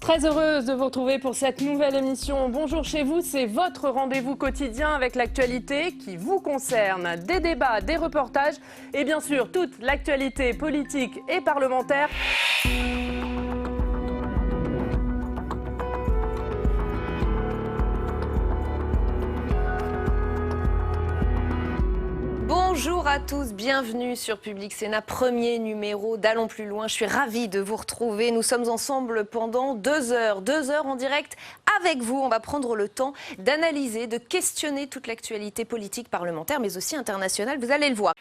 Très heureuse de vous retrouver pour cette nouvelle émission. Bonjour chez vous, c'est votre rendez-vous quotidien avec l'actualité qui vous concerne. Des débats, des reportages et bien sûr toute l'actualité politique et parlementaire. Bonjour à tous, bienvenue sur Public Sénat, premier numéro d'Allons plus loin. Je suis ravie de vous retrouver. Nous sommes ensemble pendant 2 heures en direct avec vous. On va prendre le temps d'analyser, de questionner toute l'actualité politique, parlementaire, mais aussi internationale. Vous allez le voir.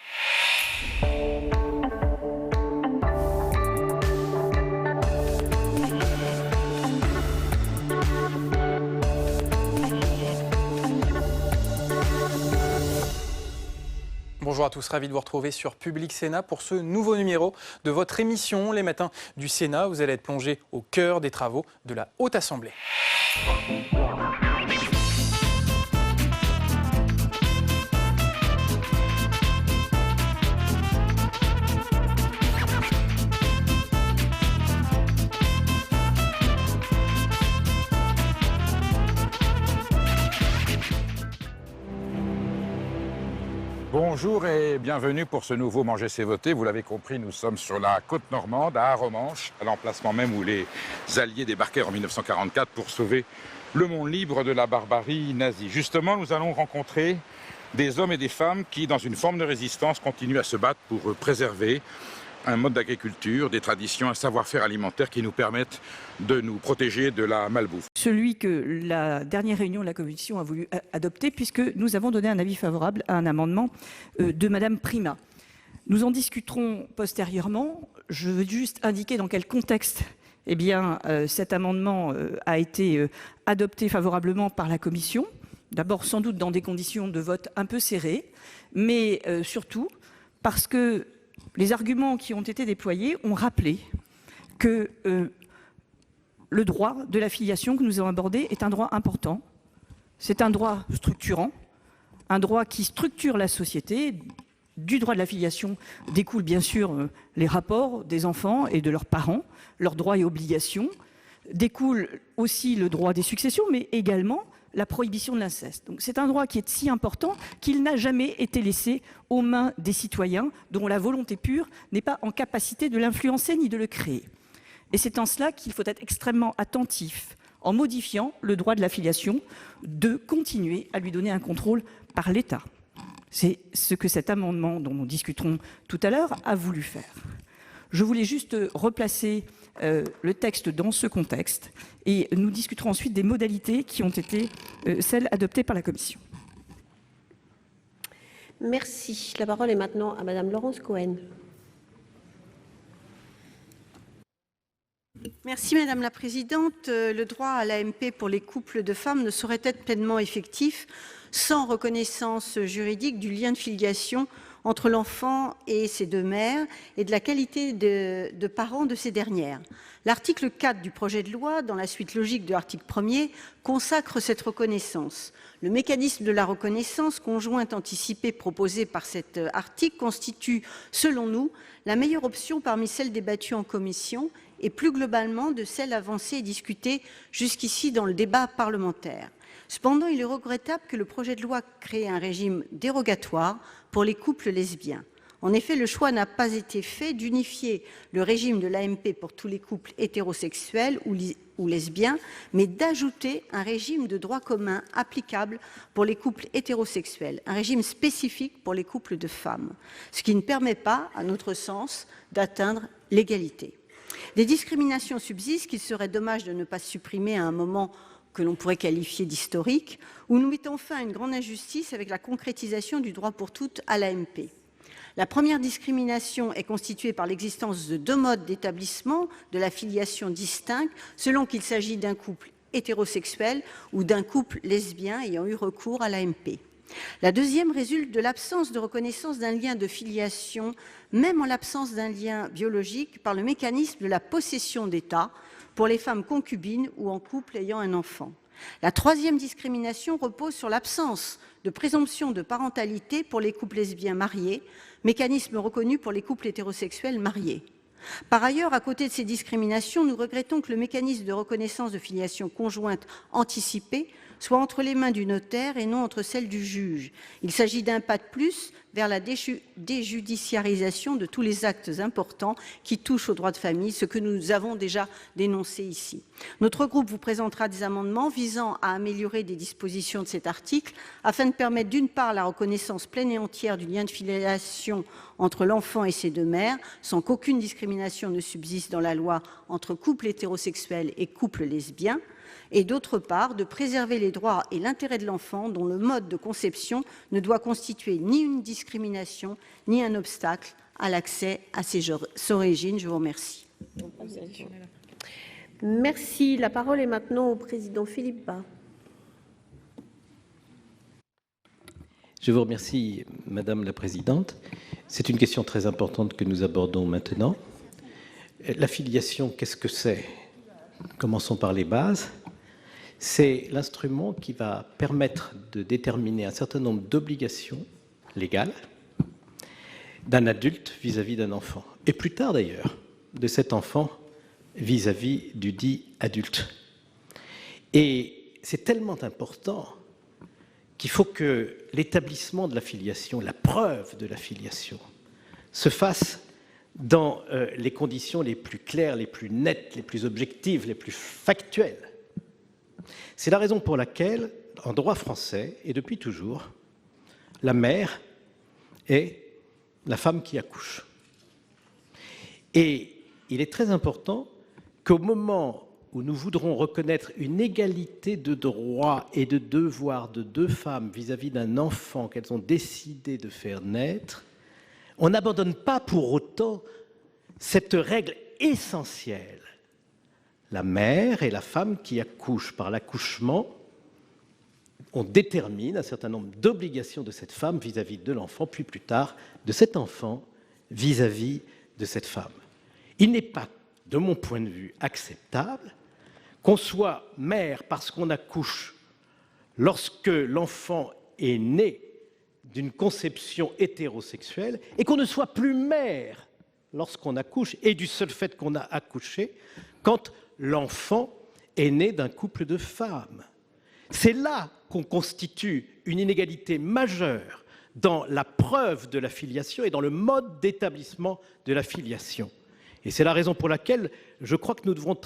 Bonjour à tous, ravi de vous retrouver sur Public Sénat pour ce nouveau numéro de votre émission Les Matins du Sénat. Vous allez être plongé au cœur des travaux de la Haute Assemblée. Bonjour et bienvenue pour ce nouveau Manger c'est voter. Vous l'avez compris, nous sommes sur la côte normande, à Arromanches, à l'emplacement même où les Alliés débarquèrent en 1944 pour sauver le monde libre de la barbarie nazie. Justement, nous allons rencontrer des hommes et des femmes qui, dans une forme de résistance, continuent à se battre pour préserver un mode d'agriculture, des traditions, un savoir-faire alimentaire qui nous permettent de nous protéger de la malbouffe. Celui que la dernière réunion de la Commission a voulu adopter, puisque nous avons donné un avis favorable à un amendement de Madame Prima. Nous en discuterons postérieurement. Je veux juste indiquer dans quel contexte cet amendement a été adopté favorablement par la Commission. D'abord, sans doute dans des conditions de vote un peu serrées, mais surtout parce que les arguments qui ont été déployés ont rappelé que le droit de la filiation que nous avons abordé est un droit important. C'est un droit structurant, un droit qui structure la société. Du droit de la filiation découlent bien sûr les rapports des enfants et de leurs parents, leurs droits et obligations. Découle aussi le droit des successions, mais également la prohibition de l'inceste. Donc c'est un droit qui est si important qu'il n'a jamais été laissé aux mains des citoyens dont la volonté pure n'est pas en capacité de l'influencer ni de le créer. Et c'est en cela qu'il faut être extrêmement attentif, en modifiant le droit de la filiation, de continuer à lui donner un contrôle par l'État. C'est ce que cet amendement, dont nous discuterons tout à l'heure, a voulu faire. Je voulais juste replacer le texte dans ce contexte et nous discuterons ensuite des modalités qui ont été celles adoptées par la Commission. Merci. La parole est maintenant à Madame Laurence Cohen. Merci Madame la Présidente. Le droit à l'AMP pour les couples de femmes ne saurait être pleinement effectif sans reconnaissance juridique du lien de filiation entre l'enfant et ses deux mères et de la qualité de parents de ces dernières. L'article 4 du projet de loi, dans la suite logique de l'article 1er, consacre cette reconnaissance. Le mécanisme de la reconnaissance conjointe anticipée proposé par cet article constitue, selon nous, la meilleure option parmi celles débattues en commission et plus globalement de celles avancées et discutées jusqu'ici dans le débat parlementaire. Cependant, il est regrettable que le projet de loi crée un régime dérogatoire pour les couples lesbiens. En effet, le choix n'a pas été fait d'unifier le régime de l'AMP pour tous les couples hétérosexuels ou lesbiens, mais d'ajouter un régime de droit commun applicable pour les couples hétérosexuels, un régime spécifique pour les couples de femmes, ce qui ne permet pas, à notre sens, d'atteindre l'égalité. Des discriminations subsistent qu'il serait dommage de ne pas supprimer à un moment que l'on pourrait qualifier d'historique, où nous mettons fin à une grande injustice avec la concrétisation du droit pour toutes à l'AMP. La première discrimination est constituée par l'existence de 2 modes d'établissement de la filiation distincts, selon qu'il s'agit d'un couple hétérosexuel ou d'un couple lesbien ayant eu recours à l'AMP. La deuxième résulte de l'absence de reconnaissance d'un lien de filiation, même en l'absence d'un lien biologique, par le mécanisme de la possession d'État pour les femmes concubines ou en couple ayant un enfant. La troisième discrimination repose sur l'absence de présomption de parentalité pour les couples lesbiens mariés, mécanisme reconnu pour les couples hétérosexuels mariés. Par ailleurs, à côté de ces discriminations, nous regrettons que le mécanisme de reconnaissance de filiation conjointe anticipée soit entre les mains du notaire et non entre celles du juge. Il s'agit d'un pas de plus vers la déjudiciarisation de tous les actes importants qui touchent au droit de famille, ce que nous avons déjà dénoncé ici. Notre groupe vous présentera des amendements visant à améliorer des dispositions de cet article afin de permettre d'une part la reconnaissance pleine et entière du lien de filiation entre l'enfant et ses deux mères, sans qu'aucune discrimination ne subsiste dans la loi entre couples hétérosexuels et couples lesbiens, et d'autre part de préserver les droits et l'intérêt de l'enfant dont le mode de conception ne doit constituer ni une discrimination ni un obstacle à l'accès à ses origines. Je vous remercie. Merci. La parole est maintenant au président Philippe Bas. Je vous remercie, Madame la Présidente. C'est une question très importante que nous abordons maintenant. La filiation, qu'est-ce que c'est? Commençons par les bases. C'est l'instrument qui va permettre de déterminer un certain nombre d'obligations légales d'un adulte vis-à-vis d'un enfant, et plus tard d'ailleurs, de cet enfant vis-à-vis du dit adulte. Et c'est tellement important qu'il faut que l'établissement de la filiation, la preuve de la filiation, se fasse dans les conditions les plus claires, les plus nettes, les plus objectives, les plus factuelles. C'est la raison pour laquelle, en droit français, et depuis toujours, la mère est la femme qui accouche. Et il est très important qu'au moment où nous voudrons reconnaître une égalité de droits et de devoirs de deux femmes vis-à-vis d'un enfant qu'elles ont décidé de faire naître, on n'abandonne pas pour autant cette règle essentielle. La mère et la femme qui accouche. Par l'accouchement, on détermine un certain nombre d'obligations de cette femme vis-à-vis de l'enfant, puis plus tard de cet enfant vis-à-vis de cette femme. Il n'est pas, de mon point de vue, acceptable qu'on soit mère parce qu'on accouche lorsque l'enfant est né d'une conception hétérosexuelle et qu'on ne soit plus mère lorsqu'on accouche, et du seul fait qu'on a accouché, quand l'enfant est né d'un couple de femmes. C'est là qu'on constitue une inégalité majeure dans la preuve de la filiation et dans le mode d'établissement de la filiation. Et c'est la raison pour laquelle je crois que nous devrons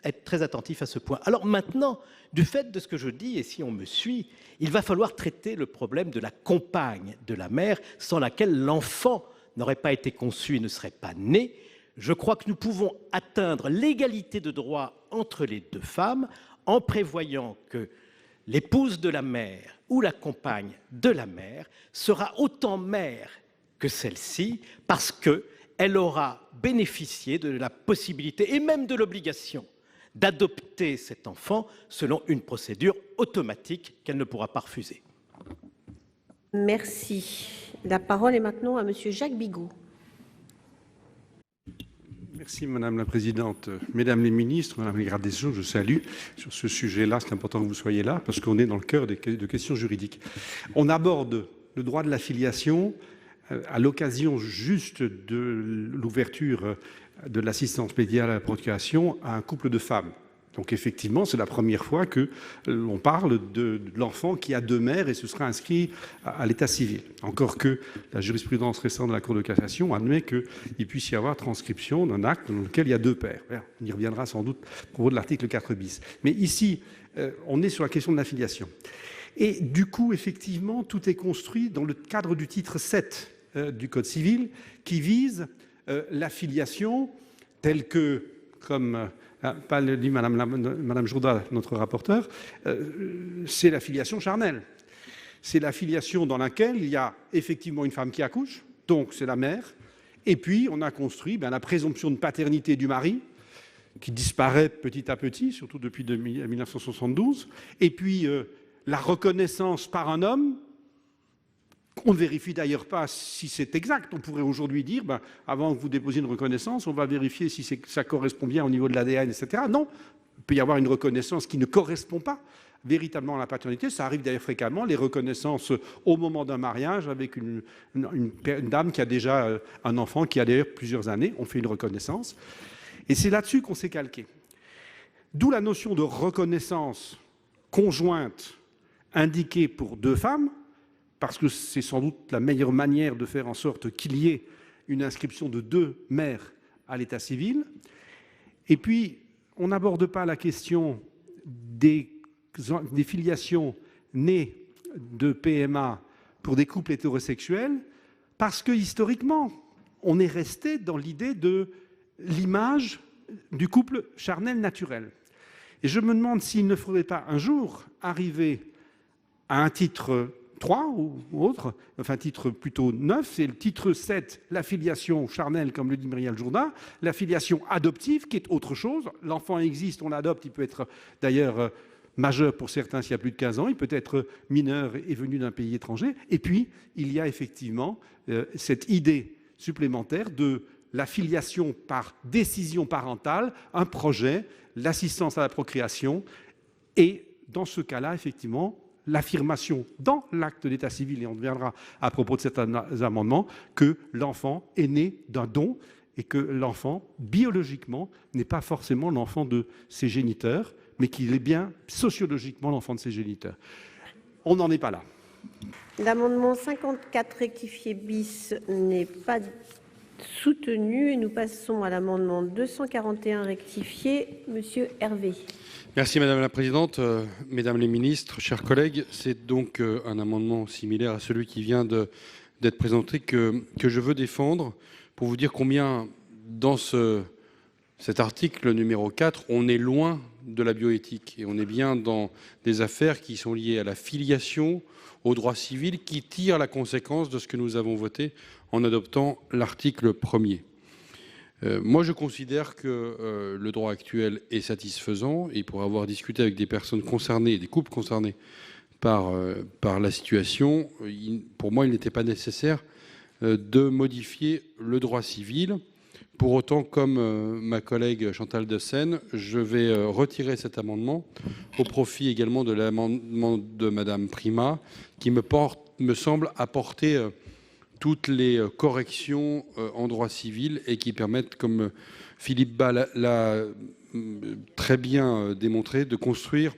être très attentifs à ce point. Alors maintenant, du fait de ce que je dis, et si on me suit, il va falloir traiter le problème de la compagne de la mère, sans laquelle l'enfant n'aurait pas été conçu et ne serait pas né. Je crois que nous pouvons atteindre l'égalité de droit entre les deux femmes en prévoyant que l'épouse de la mère ou la compagne de la mère sera autant mère que celle-ci parce qu'elle aura bénéficié de la possibilité et même de l'obligation d'adopter cet enfant selon une procédure automatique qu'elle ne pourra pas refuser. Merci. La parole est maintenant à Monsieur Jacques Bigot. Merci Madame la Présidente. Mesdames les ministres, Madame les gardes des Sceaux, je salue sur ce sujet-là. C'est important que vous soyez là parce qu'on est dans le cœur de questions juridiques. On aborde le droit de la filiation à l'occasion juste de l'ouverture de l'assistance médicale à la procréation à un couple de femmes. Donc effectivement, c'est la première fois que l'on parle de l'enfant qui a deux mères et ce sera inscrit à l'état civil. Encore que la jurisprudence récente de la Cour de cassation admet qu'il puisse y avoir transcription d'un acte dans lequel il y a deux pères. On y reviendra sans doute au propos de l'article 4 bis. Mais ici, on est sur la question de la filiation. Et du coup, effectivement, tout est construit dans le cadre du titre 7 du Code civil qui vise la filiation telle que, comme pas le dit Madame Jourda, notre rapporteur, c'est la filiation charnelle. C'est la filiation dans laquelle il y a effectivement une femme qui accouche, donc c'est la mère, et puis on a construit la présomption de paternité du mari, qui disparaît petit à petit, surtout depuis 1972, et puis la reconnaissance par un homme. On ne vérifie d'ailleurs pas si c'est exact. On pourrait aujourd'hui dire, avant que vous déposiez une reconnaissance, on va vérifier si ça correspond bien au niveau de l'ADN, etc. Non, peut y avoir une reconnaissance qui ne correspond pas véritablement à la paternité. Ça arrive d'ailleurs fréquemment, les reconnaissances au moment d'un mariage avec une dame qui a déjà un enfant, qui a d'ailleurs plusieurs années, on fait une reconnaissance. Et c'est là-dessus qu'on s'est calqué. D'où la notion de reconnaissance conjointe indiquée pour 2 femmes, parce que c'est sans doute la meilleure manière de faire en sorte qu'il y ait une inscription de 2 mères à l'état civil. Et puis, on n'aborde pas la question des filiations nées de PMA pour des couples hétérosexuels, parce que historiquement, on est resté dans l'idée de l'image du couple charnel naturel. Et je me demande s'il ne faudrait pas un jour arriver à un titre 3 ou autre, enfin titre plutôt 9, c'est le titre 7, la filiation charnelle, comme le dit Muriel Jourda, la filiation adoptive, qui est autre chose. L'enfant existe, on l'adopte, il peut être d'ailleurs majeur pour certains s'il y a plus de 15 ans, il peut être mineur et venu d'un pays étranger. Et puis, il y a effectivement cette idée supplémentaire de la filiation par décision parentale, un projet, l'assistance à la procréation, et dans ce cas-là, effectivement, l'affirmation dans l'acte d'état civil, et on reviendra à propos de certains amendements, que l'enfant est né d'un don et que l'enfant, biologiquement, n'est pas forcément l'enfant de ses géniteurs, mais qu'il est bien sociologiquement l'enfant de ses géniteurs. On n'en est pas là. L'amendement 54 rectifié bis n'est pas soutenu. Et nous passons à l'amendement 241 rectifié. Monsieur Hervé. Merci Madame la Présidente, Mesdames les ministres, chers collègues. C'est donc un amendement similaire à celui qui vient d'être présenté que je veux défendre pour vous dire combien dans cet article numéro 4, on est loin de la bioéthique et on est bien dans des affaires qui sont liées à la filiation, au droit civil, qui tirent la conséquence de ce que nous avons voté en adoptant l'article 1er. Moi, je considère que le droit actuel est satisfaisant et pour avoir discuté avec des personnes concernées, des couples concernés par la situation, pour moi, il n'était pas nécessaire de modifier le droit civil. Pour autant, comme ma collègue Chantal Dessayne, je vais retirer cet amendement au profit également de l'amendement de Madame Prima, qui me semble apporter toutes les corrections en droit civil et qui permettent, comme Philippe Bas l'a très bien démontré, de construire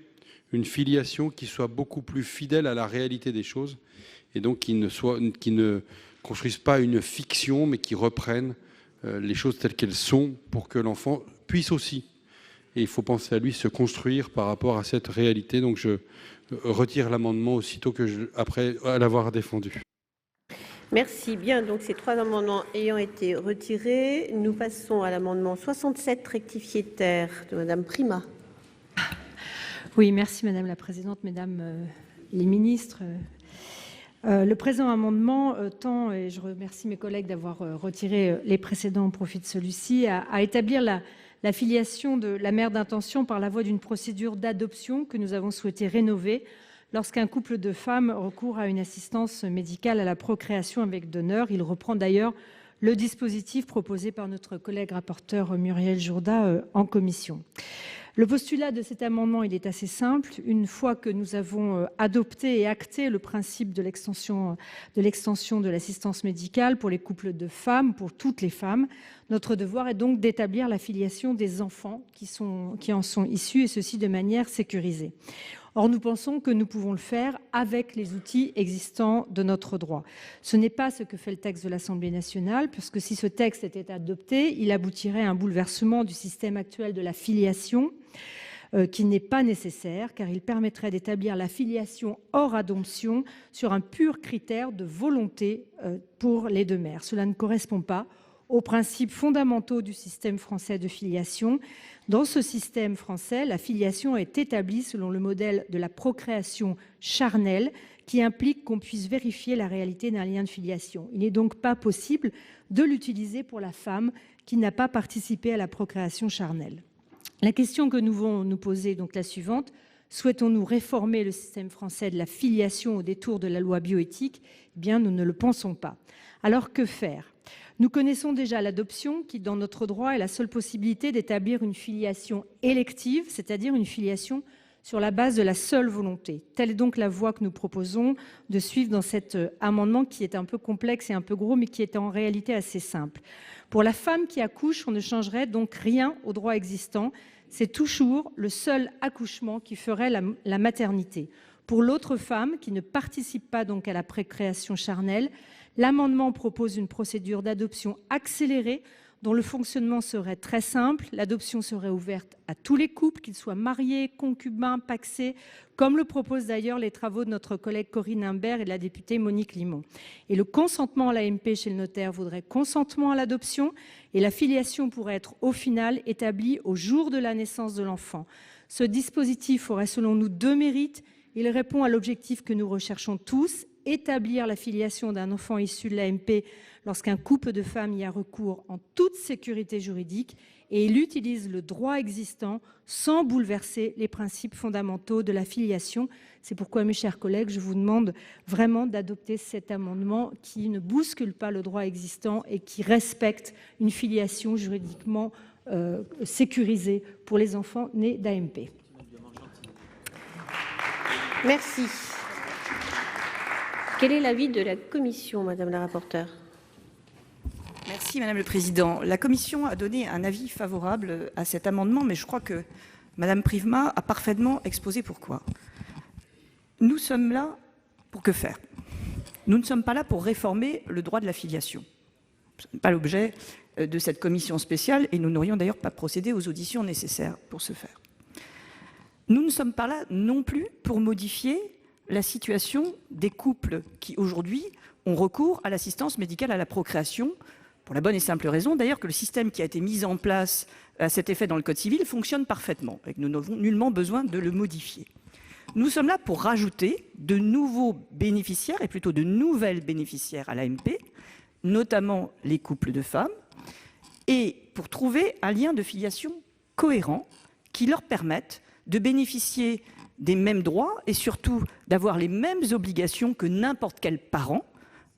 une filiation qui soit beaucoup plus fidèle à la réalité des choses et donc qui ne construise pas une fiction mais qui reprenne les choses telles qu'elles sont pour que l'enfant puisse aussi, et il faut penser à lui, se construire par rapport à cette réalité. Donc je retire l'amendement aussitôt après l'avoir défendu. Merci bien. Donc ces 3 amendements ayant été retirés, nous passons à l'amendement 67 rectifié ter de Madame Prima. Oui, merci Madame la Présidente, Mesdames les ministres. Le présent amendement tend, et je remercie mes collègues d'avoir retiré les précédents au profit de celui-ci, à établir la filiation de la mère d'intention par la voie d'une procédure d'adoption que nous avons souhaité rénover lorsqu'un couple de femmes recourt à une assistance médicale à la procréation avec donneur. Il reprend d'ailleurs le dispositif proposé par notre collègue rapporteur Muriel Jourda en commission. Le postulat de cet amendement, il est assez simple. Une fois que nous avons adopté et acté le principe de l'extension de l'assistance médicale pour les couples de femmes, pour toutes les femmes, notre devoir est donc d'établir la filiation des enfants qui en sont issus, et ceci de manière sécurisée. Or, nous pensons que nous pouvons le faire avec les outils existants de notre droit. Ce n'est pas ce que fait le texte de l'Assemblée nationale, puisque si ce texte était adopté, il aboutirait à un bouleversement du système actuel de la filiation, qui n'est pas nécessaire, car il permettrait d'établir la filiation hors adoption sur un pur critère de volonté pour les 2 mères. Cela ne correspond pas aux principes fondamentaux du système français de filiation. Dans ce système français, la filiation est établie selon le modèle de la procréation charnelle, qui implique qu'on puisse vérifier la réalité d'un lien de filiation. Il n'est donc pas possible de l'utiliser pour la femme qui n'a pas participé à la procréation charnelle. La question que nous devons nous poser est donc la suivante. Souhaitons-nous réformer le système français de la filiation au détour de la loi bioéthique? Eh bien, nous ne le pensons pas. Alors, que faire? Nous connaissons déjà l'adoption qui, dans notre droit, est la seule possibilité d'établir une filiation élective, c'est-à-dire une filiation sur la base de la seule volonté. Telle est donc la voie que nous proposons de suivre dans cet amendement qui est un peu complexe et un peu gros, mais qui est en réalité assez simple. Pour la femme qui accouche, on ne changerait donc rien au droit existant. C'est toujours le seul accouchement qui ferait la maternité. Pour l'autre femme qui ne participe pas donc à la procréation charnelle, l'amendement propose une procédure d'adoption accélérée dont le fonctionnement serait très simple. L'adoption serait ouverte à tous les couples, qu'ils soient mariés, concubins, pacsés, comme le proposent d'ailleurs les travaux de notre collègue Corinne Imbert et de la députée Monique Limon. Et le consentement à l'AMP chez le notaire vaudrait consentement à l'adoption et la filiation pourrait être au final établie au jour de la naissance de l'enfant. Ce dispositif aurait selon nous deux mérites. Il répond à l'objectif que nous recherchons tous, établir la filiation d'un enfant issu de l'AMP lorsqu'un couple de femmes y a recours en toute sécurité juridique, et il utilise le droit existant sans bouleverser les principes fondamentaux de la filiation. C'est pourquoi, mes chers collègues, je vous demande vraiment d'adopter cet amendement qui ne bouscule pas le droit existant et qui respecte une filiation juridiquement sécurisée pour les enfants nés d'AMP. Merci. Quel est l'avis de la commission, madame la rapporteure? Merci Madame le Président. La Commission a donné un avis favorable à cet amendement, mais je crois que Madame Prima a parfaitement exposé pourquoi. Nous sommes là pour que faire? Nous ne sommes pas là pour réformer le droit de la filiation. Ce n'est pas l'objet de cette commission spéciale et nous n'aurions d'ailleurs pas procédé aux auditions nécessaires pour ce faire. Nous ne sommes pas là non plus pour modifier la situation des couples qui aujourd'hui ont recours à l'assistance médicale à la procréation, pour la bonne et simple raison d'ailleurs que le système qui a été mis en place à cet effet dans le Code civil fonctionne parfaitement et que nous n'avons nullement besoin de le modifier. Nous sommes là pour rajouter de nouveaux bénéficiaires et plutôt de nouvelles bénéficiaires à l'AMP, notamment les couples de femmes, et pour trouver un lien de filiation cohérent qui leur permette de bénéficier des mêmes droits et surtout d'avoir les mêmes obligations que n'importe quel parent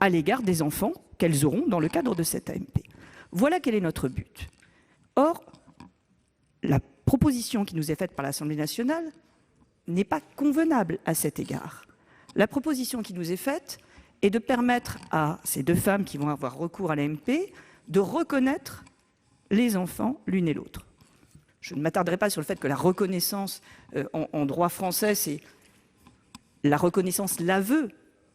à l'égard des enfants qu'elles auront dans le cadre de cette AMP. Voilà quel est notre but. Or, la proposition qui nous est faite par l'Assemblée nationale n'est pas convenable à cet égard. La proposition qui nous est faite est de permettre à ces deux femmes qui vont avoir recours à l'AMP de reconnaître les enfants l'une et l'autre. Je ne m'attarderai pas sur le fait que la reconnaissance en droit français, c'est la reconnaissance, l'aveu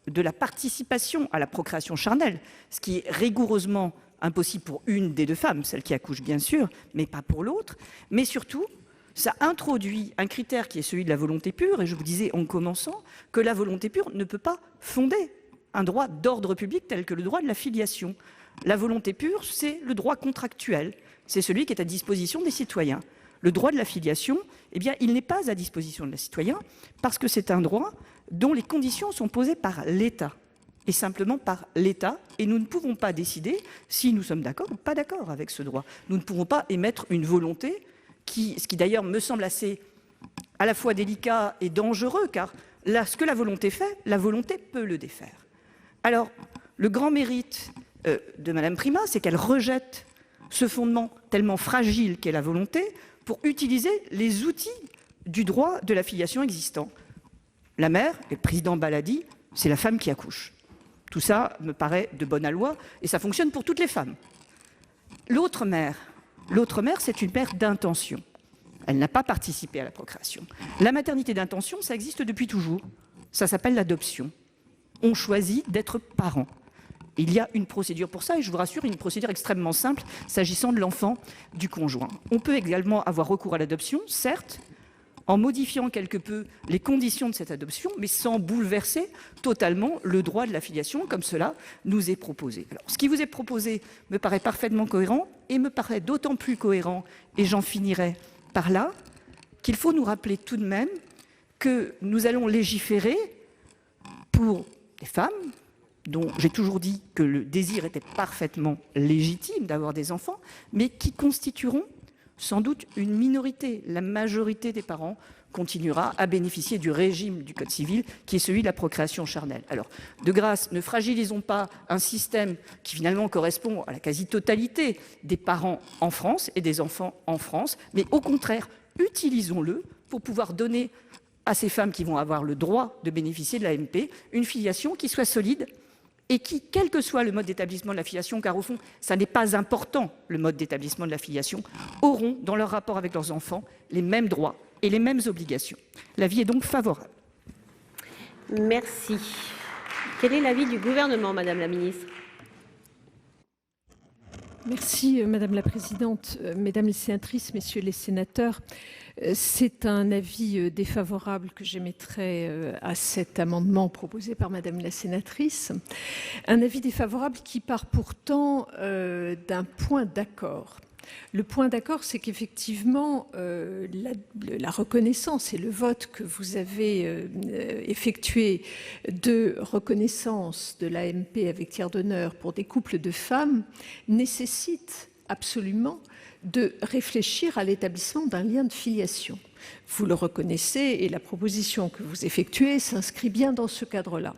de la participation à la procréation charnelle, ce qui est rigoureusement impossible pour une des deux femmes, celle qui accouche bien sûr, mais pas pour l'autre. Mais surtout, ça introduit un critère qui est celui de la volonté pure, et je vous disais en commençant que la volonté pure ne peut pas fonder un droit d'ordre public tel que le droit de la filiation. La volonté pure, c'est le droit contractuel, c'est celui qui est à disposition des citoyens. Le droit de la filiation, eh bien, il n'est pas à disposition des citoyens parce que c'est un droit dont les conditions sont posées par l'État, et simplement par l'État, et nous ne pouvons pas décider si nous sommes d'accord ou pas d'accord avec ce droit. Nous ne pouvons pas émettre une volonté, ce qui d'ailleurs me semble assez à la fois délicat et dangereux, car là, ce que la volonté fait, la volonté peut le défaire. Alors, le grand mérite de Madame Prima, c'est qu'elle rejette ce fondement tellement fragile qu'est la volonté pour utiliser les outils du droit de la filiation existant. La mère, et le président Baladi, c'est la femme qui accouche. Tout ça me paraît de bonne loi et ça fonctionne pour toutes les femmes. L'autre mère, c'est une mère d'intention. Elle n'a pas participé à la procréation. La maternité d'intention, ça existe depuis toujours. Ça s'appelle l'adoption. On choisit d'être parent. Il y a une procédure pour ça, et je vous rassure, une procédure extrêmement simple s'agissant de l'enfant du conjoint. On peut également avoir recours à l'adoption, certes, en modifiant quelque peu les conditions de cette adoption, mais sans bouleverser totalement le droit de la filiation, comme cela nous est proposé. Alors, ce qui vous est proposé me paraît parfaitement cohérent, et me paraît d'autant plus cohérent, et j'en finirai par là, qu'il faut nous rappeler tout de même que nous allons légiférer pour des femmes, dont j'ai toujours dit que le désir était parfaitement légitime d'avoir des enfants, mais qui constitueront sans doute une minorité. La majorité des parents continuera à bénéficier du régime du Code civil, qui est celui de la procréation charnelle. Alors, de grâce, ne fragilisons pas un système qui finalement correspond à la quasi-totalité des parents en France et des enfants en France, mais au contraire, utilisons-le pour pouvoir donner à ces femmes qui vont avoir le droit de bénéficier de l'AMP une filiation qui soit solide et qui, quel que soit le mode d'établissement de la filiation, car au fond, ça n'est pas important, le mode d'établissement de la filiation, auront, dans leur rapport avec leurs enfants, les mêmes droits et les mêmes obligations. L'avis est donc favorable. Merci. Quel est l'avis du gouvernement, Madame la ministre? Merci Madame la Présidente, Mesdames les sénatrices, Messieurs les sénateurs. C'est un avis défavorable que j'émettrai à cet amendement proposé par Madame la sénatrice. Un avis défavorable qui part pourtant d'un point d'accord. Le point d'accord, c'est qu'effectivement, la reconnaissance et le vote que vous avez effectué de reconnaissance de l'AMP avec tiers donneur pour des couples de femmes nécessite absolument de réfléchir à l'établissement d'un lien de filiation. Vous le reconnaissez et la proposition que vous effectuez s'inscrit bien dans ce cadre-là.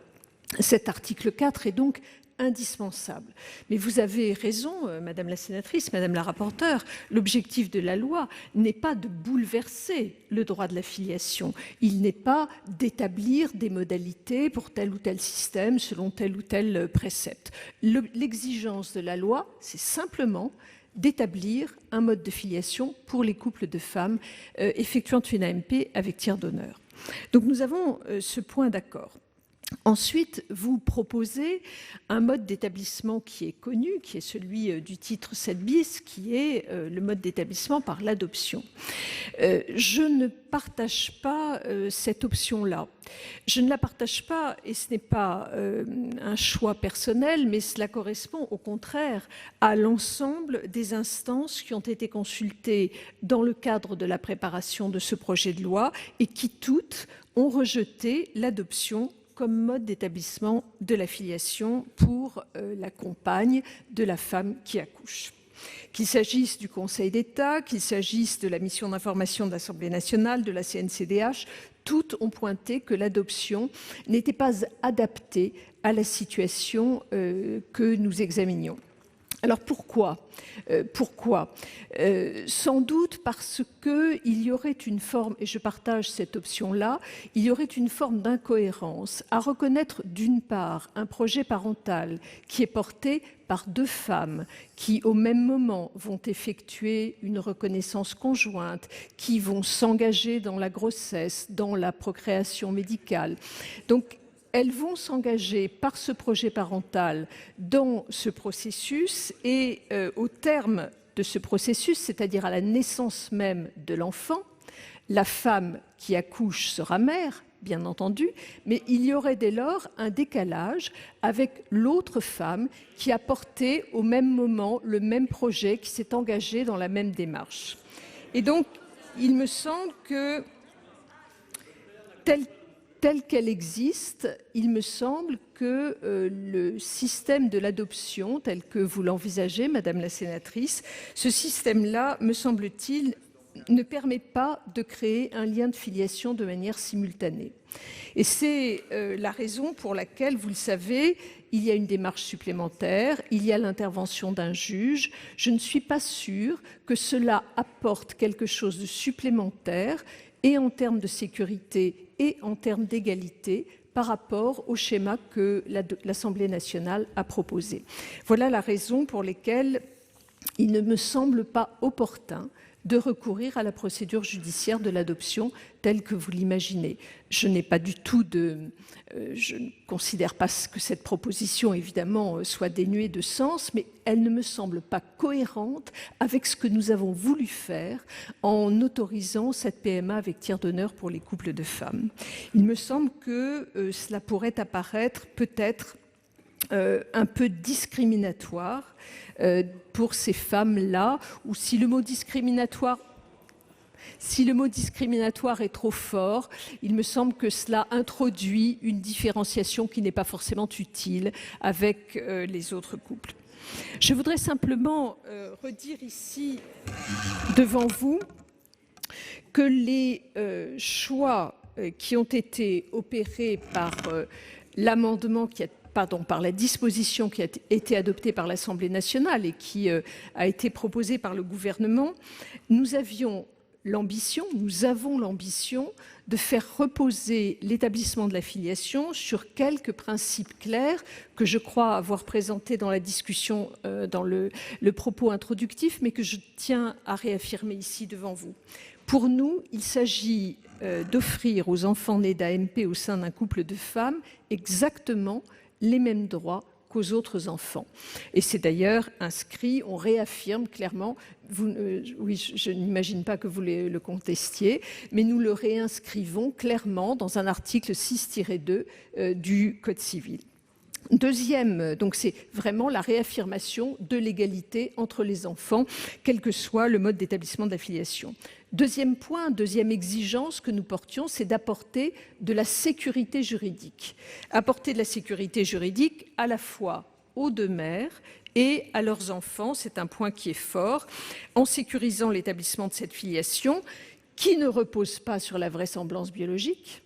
Cet article 4 est donc indispensable. Mais vous avez raison, Madame la sénatrice, Madame la rapporteure, l'objectif de la loi n'est pas de bouleverser le droit de la filiation. Il n'est pas d'établir des modalités pour tel ou tel système selon tel ou tel précepte. L'exigence de la loi, c'est simplement d'établir un mode de filiation pour les couples de femmes effectuant une AMP avec tiers donneur. Donc nous avons ce point d'accord. Ensuite, vous proposez un mode d'établissement qui est connu, qui est celui du titre 7 bis, qui est le mode d'établissement par l'adoption. Je ne partage pas cette option-là. Je ne la partage pas, et ce n'est pas un choix personnel, mais cela correspond au contraire à l'ensemble des instances qui ont été consultées dans le cadre de la préparation de ce projet de loi et qui toutes ont rejeté l'adoption comme mode d'établissement de la filiation pour la compagne de la femme qui accouche. Qu'il s'agisse du Conseil d'État, qu'il s'agisse de la mission d'information de l'Assemblée nationale, de la CNCDH, toutes ont pointé que l'adoption n'était pas adaptée à la situation que nous examinions. Alors pourquoi sans doute parce qu'il y aurait une forme, et je partage cette option-là, il y aurait une forme d'incohérence à reconnaître d'une part un projet parental qui est porté par deux femmes qui au même moment vont effectuer une reconnaissance conjointe, qui vont s'engager dans la grossesse, dans la procréation médicale. Donc, elles vont s'engager par ce projet parental dans ce processus et au terme de ce processus, c'est-à-dire à la naissance même de l'enfant, la femme qui accouche sera mère, bien entendu, mais il y aurait dès lors un décalage avec l'autre femme qui a porté au même moment le même projet, qui s'est engagée dans la même démarche. Et donc, il me semble que telle qu'elle existe, il me semble que le système de l'adoption, tel que vous l'envisagez, Madame la sénatrice, ce système-là, me semble-t-il, ne permet pas de créer un lien de filiation de manière simultanée. Et c'est la raison pour laquelle, vous le savez, il y a une démarche supplémentaire, il y a l'intervention d'un juge. Je ne suis pas sûre que cela apporte quelque chose de supplémentaire, et en termes de sécurité et en termes d'égalité par rapport au schéma que l'Assemblée nationale a proposé. Voilà la raison pour laquelle il ne me semble pas opportun de recourir à la procédure judiciaire de l'adoption telle que vous l'imaginez. Je ne considère pas que cette proposition, évidemment, soit dénuée de sens, mais elle ne me semble pas cohérente avec ce que nous avons voulu faire en autorisant cette PMA avec tiers donneur pour les couples de femmes. Il me semble que cela pourrait apparaître peut-être un peu discriminatoire pour ces femmes-là, ou si le mot discriminatoire est trop fort, il me semble que cela introduit une différenciation qui n'est pas forcément utile avec les autres couples. Je voudrais simplement redire ici, devant vous, que les choix qui ont été opérés par l'amendement par la disposition qui a été adoptée par l'Assemblée nationale et qui a été proposée par le gouvernement, nous avons l'ambition de faire reposer l'établissement de la filiation sur quelques principes clairs que je crois avoir présentés dans la discussion, dans le propos introductif, mais que je tiens à réaffirmer ici devant vous. Pour nous, il s'agit d'offrir aux enfants nés d'AMP au sein d'un couple de femmes exactement les mêmes droits qu'aux autres enfants. Et c'est d'ailleurs inscrit, on réaffirme clairement, oui, je n'imagine pas que vous le contestiez, mais nous le réinscrivons clairement dans un article 6-2 du Code civil. Deuxième, donc c'est vraiment la réaffirmation de l'égalité entre les enfants, quel que soit le mode d'établissement de la filiation. Deuxième point, deuxième exigence que nous portions, c'est d'apporter de la sécurité juridique. Apporter de la sécurité juridique à la fois aux deux mères et à leurs enfants, c'est un point qui est fort, en sécurisant l'établissement de cette filiation qui ne repose pas sur la vraisemblance biologique,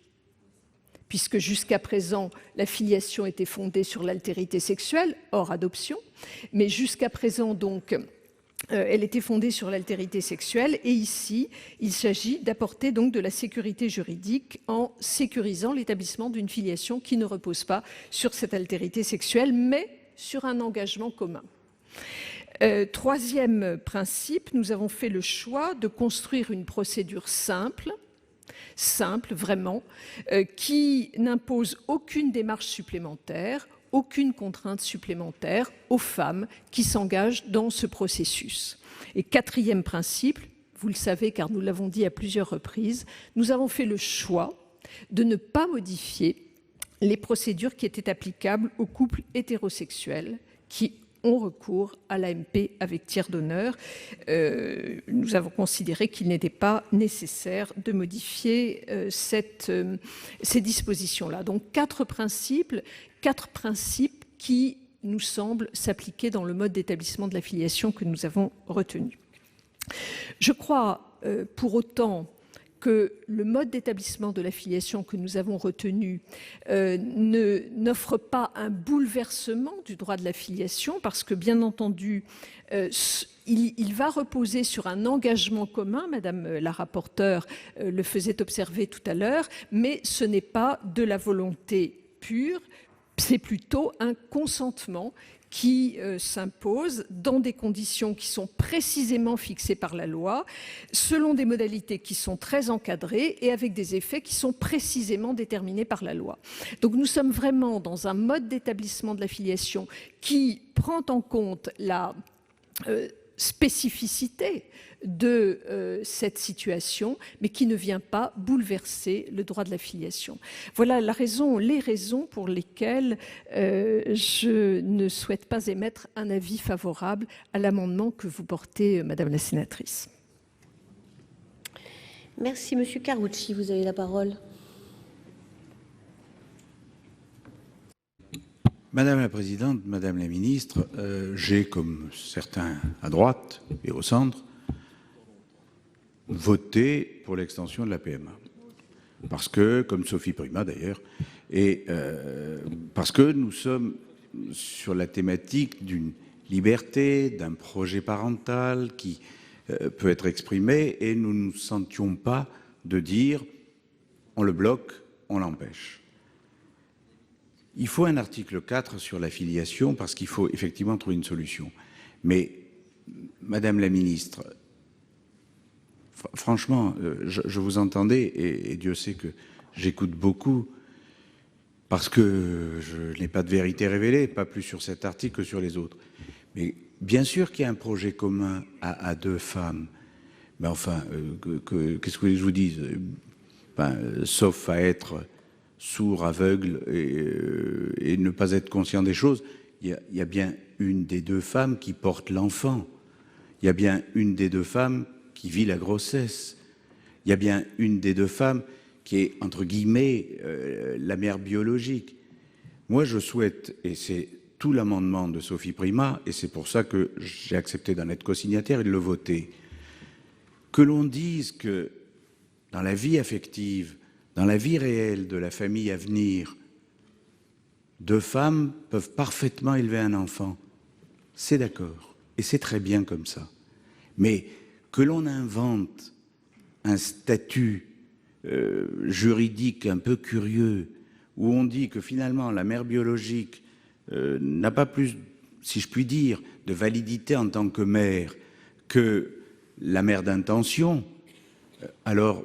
puisque jusqu'à présent, la filiation était fondée sur l'altérité sexuelle, hors adoption, mais jusqu'à présent, donc, elle était fondée sur l'altérité sexuelle, et ici, il s'agit d'apporter donc de la sécurité juridique en sécurisant l'établissement d'une filiation qui ne repose pas sur cette altérité sexuelle, mais sur un engagement commun. Troisième principe, nous avons fait le choix de construire une procédure simple vraiment, qui n'impose aucune démarche supplémentaire, aucune contrainte supplémentaire aux femmes qui s'engagent dans ce processus. Et quatrième principe, vous le savez car nous l'avons dit à plusieurs reprises, nous avons fait le choix de ne pas modifier les procédures qui étaient applicables aux couples hétérosexuels qui ont recours à l'AMP avec tiers donneur. Nous avons considéré qu'il n'était pas nécessaire de modifier ces dispositions-là. Donc quatre principes qui nous semblent s'appliquer dans le mode d'établissement de la filiation que nous avons retenu. Je crois pour autant que le mode d'établissement de la filiation que nous avons retenu n'offre pas un bouleversement du droit de la filiation parce que, bien entendu, il va reposer sur un engagement commun, Madame la rapporteure le faisait observer tout à l'heure, mais ce n'est pas de la volonté pure, c'est plutôt un consentement qui s'impose dans des conditions qui sont précisément fixées par la loi, selon des modalités qui sont très encadrées et avec des effets qui sont précisément déterminés par la loi. Donc nous sommes vraiment dans un mode d'établissement de la filiation qui prend en compte la spécificité de cette situation, mais qui ne vient pas bouleverser le droit de la filiation. Voilà les raisons pour lesquelles je ne souhaite pas émettre un avis favorable à l'amendement que vous portez, Madame la sénatrice. Merci, Monsieur Carucci, vous avez la parole. Madame la Présidente, Madame la Ministre, j'ai, comme certains à droite et au centre, voté pour l'extension de la PMA. Parce que, comme Sophie Primas d'ailleurs, et parce que nous sommes sur la thématique d'une liberté, d'un projet parental qui peut être exprimé, et nous ne nous sentions pas de dire on le bloque, on l'empêche. Il faut un article 4 sur la filiation parce qu'il faut effectivement trouver une solution. Mais, Madame la Ministre, franchement, je vous entendais et Dieu sait que j'écoute beaucoup parce que je n'ai pas de vérité révélée, pas plus sur cet article que sur les autres. Mais bien sûr qu'il y a un projet commun à deux femmes. Mais enfin, qu'est-ce que je vous dise, sauf à être sourd, aveugle et ne pas être conscient des choses, il y a bien une des deux femmes qui porte l'enfant. Il y a bien une des deux femmes qui vit la grossesse. Il y a bien une des deux femmes qui est, entre guillemets, la mère biologique. Moi, je souhaite, et c'est tout l'amendement de Sophie Primas, et c'est pour ça que j'ai accepté d'en être co-signataire et de le voter. Que l'on dise que dans la vie affective, dans la vie réelle de la famille à venir, 2 femmes peuvent parfaitement élever un enfant, c'est d'accord, et c'est très bien comme ça. Mais que l'on invente un statut juridique un peu curieux, où on dit que finalement la mère biologique n'a pas plus, si je puis dire, de validité en tant que mère que la mère d'intention, alors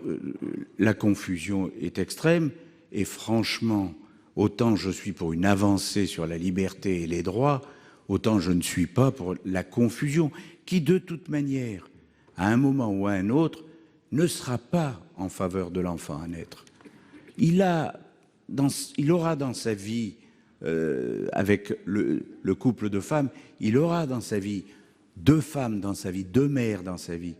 la confusion est extrême. Et franchement, autant je suis pour une avancée sur la liberté et les droits, autant je ne suis pas pour la confusion, qui de toute manière, à un moment ou à un autre, ne sera pas en faveur de l'enfant à naître. Il aura dans sa vie, avec le couple de femmes, il aura dans sa vie 2 femmes dans sa vie, 2 mères dans sa vie.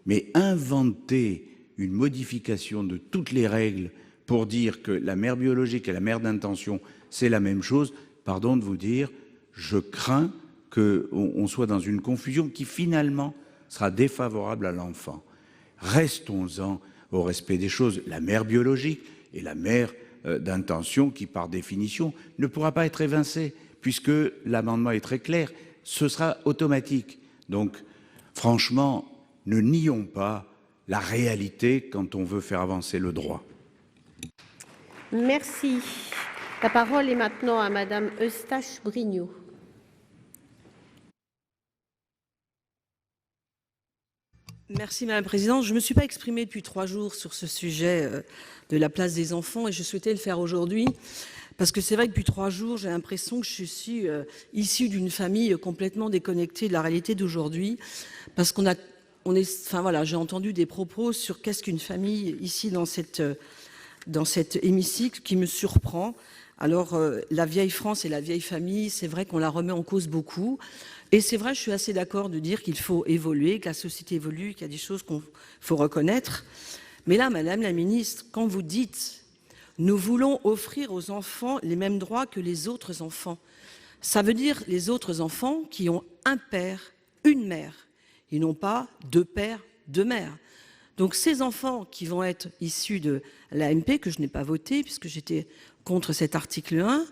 Mais inventer une modification de toutes les règles pour dire que la mère biologique et la mère d'intention, c'est la même chose, pardon de vous dire, je crains qu'on soit dans une confusion qui finalement sera défavorable à l'enfant. Restons-en au respect des choses. La mère biologique et la mère d'intention qui, par définition, ne pourra pas être évincée, puisque l'amendement est très clair, ce sera automatique. Donc, franchement, ne nions pas la réalité quand on veut faire avancer le droit. Merci. La parole est maintenant à Madame Eustache-Brinio. Merci Madame la Présidente. Je ne me suis pas exprimée depuis 3 jours sur ce sujet de la place des enfants et je souhaitais le faire aujourd'hui parce que c'est vrai que depuis 3 jours, j'ai l'impression que je suis issue d'une famille complètement déconnectée de la réalité d'aujourd'hui parce j'ai entendu des propos sur qu'est-ce qu'une famille ici dans cet hémicycle qui me surprend. Alors, la vieille France et la vieille famille, c'est vrai qu'on la remet en cause beaucoup. Et c'est vrai, je suis assez d'accord de dire qu'il faut évoluer, que la société évolue, qu'il y a des choses qu'il faut reconnaître. Mais là, Madame la Ministre, quand vous dites « nous voulons offrir aux enfants les mêmes droits que les autres enfants », ça veut dire les autres enfants qui ont un père, une mère. Ils n'ont pas 2 pères, 2 mères. Donc ces enfants qui vont être issus de l'AMP, que je n'ai pas voté puisque j'étais contre cet article 1,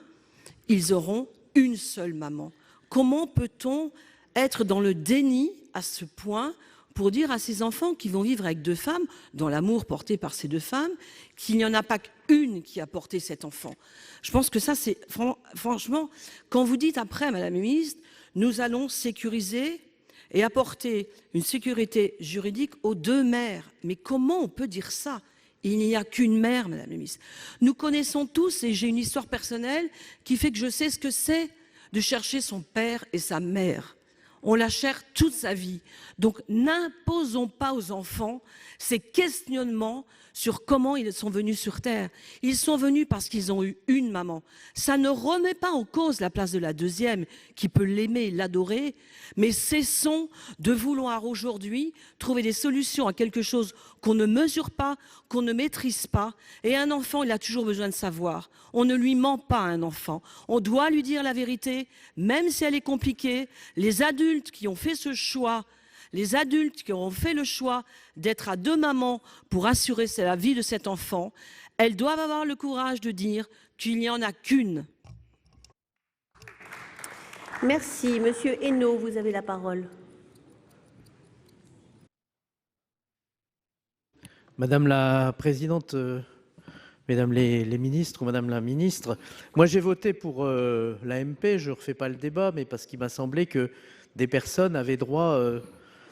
ils auront une seule maman. Comment peut-on être dans le déni à ce point pour dire à ces enfants qui vont vivre avec 2 femmes, dans l'amour porté par ces 2 femmes, qu'il n'y en a pas qu'une qui a porté cet enfant? Je pense que ça, c'est franchement, quand vous dites après, Madame la Ministre, nous allons sécuriser et apporter une sécurité juridique aux 2 mères. Mais comment on peut dire ça? Il n'y a qu'une mère, Madame la Ministre. Nous connaissons tous, et j'ai une histoire personnelle qui fait que je sais ce que c'est de chercher son père et sa mère. On la cherche toute sa vie. Donc n'imposons pas aux enfants ces questionnements sur comment ils sont venus sur Terre. Ils sont venus parce qu'ils ont eu une maman. Ça ne remet pas en cause la place de la deuxième, qui peut l'aimer, l'adorer, mais cessons de vouloir aujourd'hui trouver des solutions à quelque chose qu'on ne mesure pas, qu'on ne maîtrise pas. Et un enfant, il a toujours besoin de savoir. On ne lui ment pas à un enfant. On doit lui dire la vérité, même si elle est compliquée. Les adultes qui ont fait ce choix, les adultes qui ont fait le choix d'être à 2 mamans pour assurer la vie de cet enfant, elles doivent avoir le courage de dire qu'il n'y en a qu'une. Merci. Monsieur Hainaut, vous avez la parole. Madame la Présidente, Mesdames les ministres, Madame la Ministre, moi j'ai voté pour l'AMP, je ne refais pas le débat, mais parce qu'il m'a semblé que des personnes avaient droit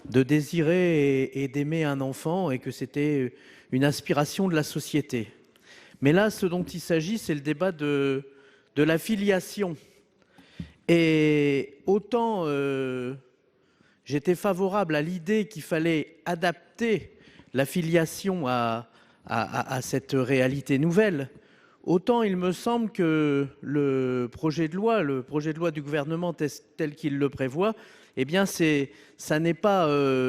de désirer et d'aimer un enfant et que c'était une aspiration de la société. Mais là, ce dont il s'agit, c'est le débat de la filiation. Et autant j'étais favorable à l'idée qu'il fallait adapter la filiation à cette réalité nouvelle, autant il me semble que le projet de loi du gouvernement tel qu'il le prévoit, eh bien ça n'est pas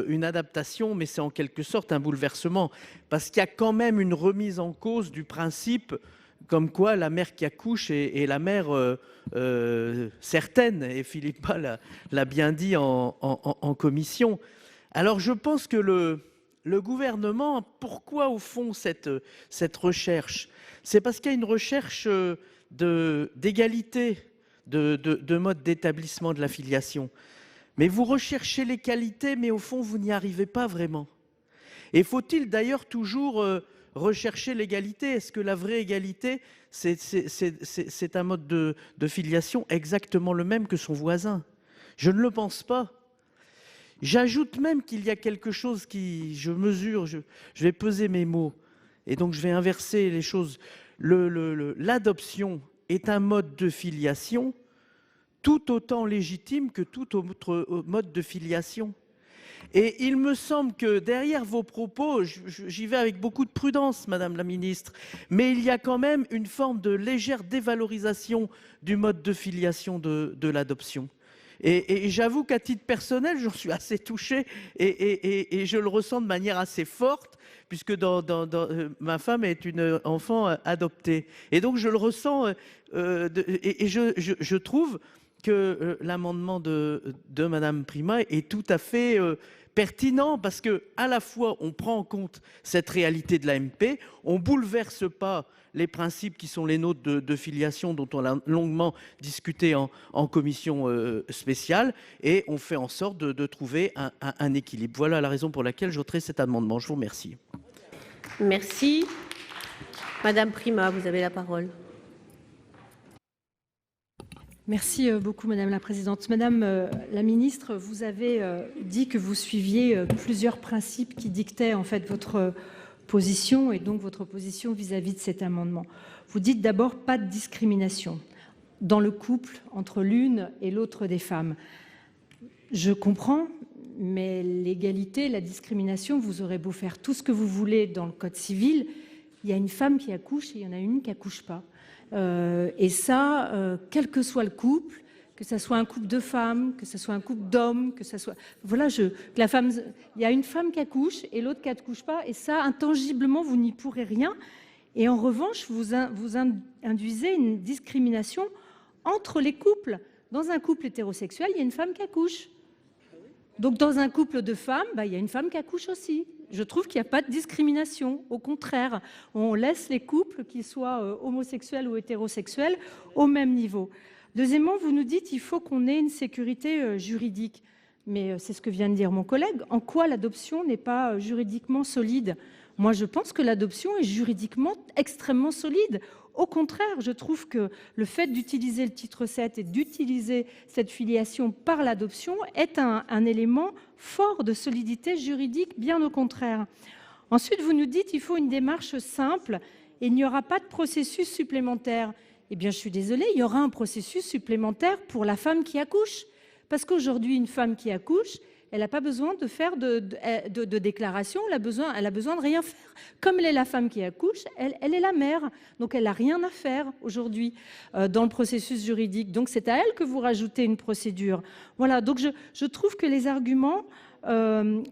une adaptation, mais c'est en quelque sorte un bouleversement, parce qu'il y a quand même une remise en cause du principe comme quoi la mère qui accouche est la mère certaine, et Philippe Bas l'a bien dit en commission. Alors je pense que le gouvernement, pourquoi au fond cette recherche? C'est parce qu'il y a une recherche d'égalité de mode d'établissement de la filiation. Mais vous recherchez les qualités, mais au fond, vous n'y arrivez pas vraiment. Et faut-il d'ailleurs toujours rechercher l'égalité? Est-ce que la vraie égalité, c'est un mode de filiation exactement le même que son voisin? Je ne le pense pas. J'ajoute même qu'il y a quelque chose qui, je mesure, je vais peser mes mots, et donc je vais inverser les choses. L'adoption est un mode de filiation tout autant légitime que tout autre mode de filiation. Et il me semble que derrière vos propos, j'y vais avec beaucoup de prudence, Madame la Ministre, mais il y a quand même une forme de légère dévalorisation du mode de filiation de l'adoption. Et j'avoue qu'à titre personnel, j'en suis assez touché et je le ressens de manière assez forte, puisque ma femme est une enfant adoptée. Et donc je le ressens je trouve que l'amendement de Madame Primas est tout à fait pertinent, parce que à la fois on prend en compte cette réalité de l'AMP, on bouleverse pas les principes qui sont les nôtres de filiation dont on a longuement discuté en commission spéciale, et on fait en sorte de trouver un équilibre. Voilà la raison pour laquelle je voterai cet amendement. Je vous remercie. Merci. Madame Primas, vous avez la parole. Merci beaucoup, Madame la Présidente. Madame la Ministre, vous avez dit que vous suiviez plusieurs principes qui dictaient en fait votre position, et donc votre position vis-à-vis de cet amendement. Vous dites d'abord pas de discrimination dans le couple entre l'une et l'autre des femmes. Je comprends, mais l'égalité, la discrimination, vous aurez beau faire tout ce que vous voulez dans le Code civil, il y a une femme qui accouche et il y en a une qui accouche pas. Et ça, quel que soit le couple, que ce soit un couple de femmes, que ce soit un couple d'hommes, que ce soit... Voilà, la femme, il y a une femme qui accouche et l'autre qui n'accouche pas, et ça, intangiblement, vous n'y pourrez rien. Et en revanche, vous induisez une discrimination entre les couples. Dans un couple hétérosexuel, il y a une femme qui accouche. Donc dans un couple de femmes, il y a une femme qui accouche aussi. Je trouve qu'il n'y a pas de discrimination. Au contraire, on laisse les couples, qu'ils soient homosexuels ou hétérosexuels, au même niveau. Deuxièmement, vous nous dites qu'il faut qu'on ait une sécurité juridique. Mais c'est ce que vient de dire mon collègue. En quoi l'adoption n'est pas juridiquement solide? Moi, je pense que l'adoption est juridiquement extrêmement solide. Au contraire, je trouve que le fait d'utiliser le titre 7 et d'utiliser cette filiation par l'adoption est un élément fort de solidité juridique, bien au contraire. Ensuite, vous nous dites qu'il faut une démarche simple et il n'y aura pas de processus supplémentaire. Eh bien, je suis désolée, il y aura un processus supplémentaire pour la femme qui accouche. Parce qu'aujourd'hui, une femme qui accouche, elle n'a pas besoin de faire de déclaration, elle a besoin de rien faire. Comme elle est la femme qui accouche, elle est la mère. Donc elle n'a rien à faire aujourd'hui dans le processus juridique. Donc c'est à elle que vous rajoutez une procédure. Voilà, donc je trouve que les arguments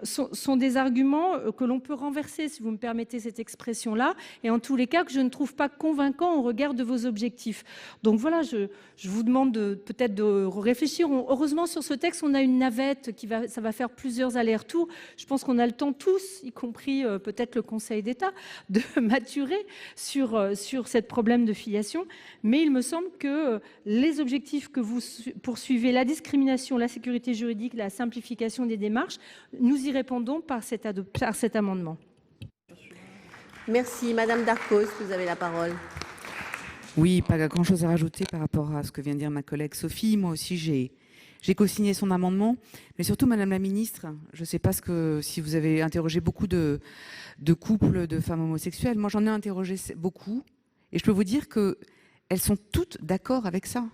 sont des arguments que l'on peut renverser, si vous me permettez cette expression-là, et en tous les cas que je ne trouve pas convaincants au regard de vos objectifs. Donc voilà, je vous demande peut-être de réfléchir. Heureusement, sur ce texte, on a une navette ça va faire plusieurs allers-retours. Je pense qu'on a le temps tous, y compris peut-être le Conseil d'État, de maturer sur cette problème de filiation. Mais il me semble que les objectifs que vous poursuivez, la discrimination, la sécurité juridique, la simplification des démarches, nous y répondons par cet amendement. Merci. Madame Darcos, vous avez la parole. Oui, pas grand-chose à rajouter par rapport à ce que vient de dire ma collègue Sophie. Moi aussi, j'ai co-signé son amendement. Mais surtout, Madame la Ministre, je ne sais pas si vous avez interrogé beaucoup de couples de femmes homosexuelles. Moi, j'en ai interrogé beaucoup. Et je peux vous dire qu'elles sont toutes d'accord avec ça.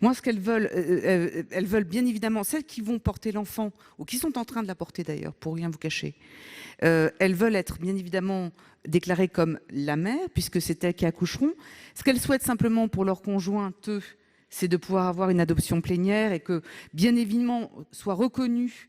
Moi, ce qu'elles veulent, elles veulent bien évidemment, celles qui vont porter l'enfant, ou qui sont en train de la porter d'ailleurs, pour rien vous cacher, elles veulent être bien évidemment déclarées comme la mère, puisque c'est elles qui accoucheront. Ce qu'elles souhaitent simplement pour leur conjointe, c'est de pouvoir avoir une adoption plénière et que, bien évidemment, soit reconnue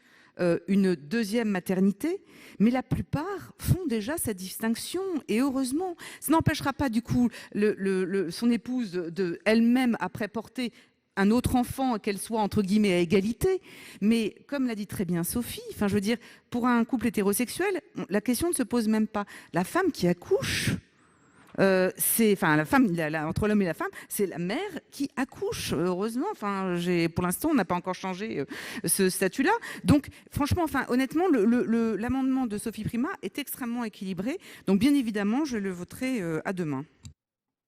une deuxième maternité, mais la plupart font déjà cette distinction, et heureusement. Ça n'empêchera pas du coup son épouse de elle-même après porter un autre enfant, qu'elle soit entre guillemets à égalité, mais comme l'a dit très bien Sophie, je veux dire, pour un couple hétérosexuel, la question ne se pose même pas. La femme qui accouche, la femme entre l'homme et la femme, c'est la mère qui accouche. Heureusement, pour l'instant, on n'a pas encore changé ce statut-là. Donc, franchement, honnêtement, l'amendement de Sophie Primas est extrêmement équilibré. Donc, bien évidemment, je le voterai à demain.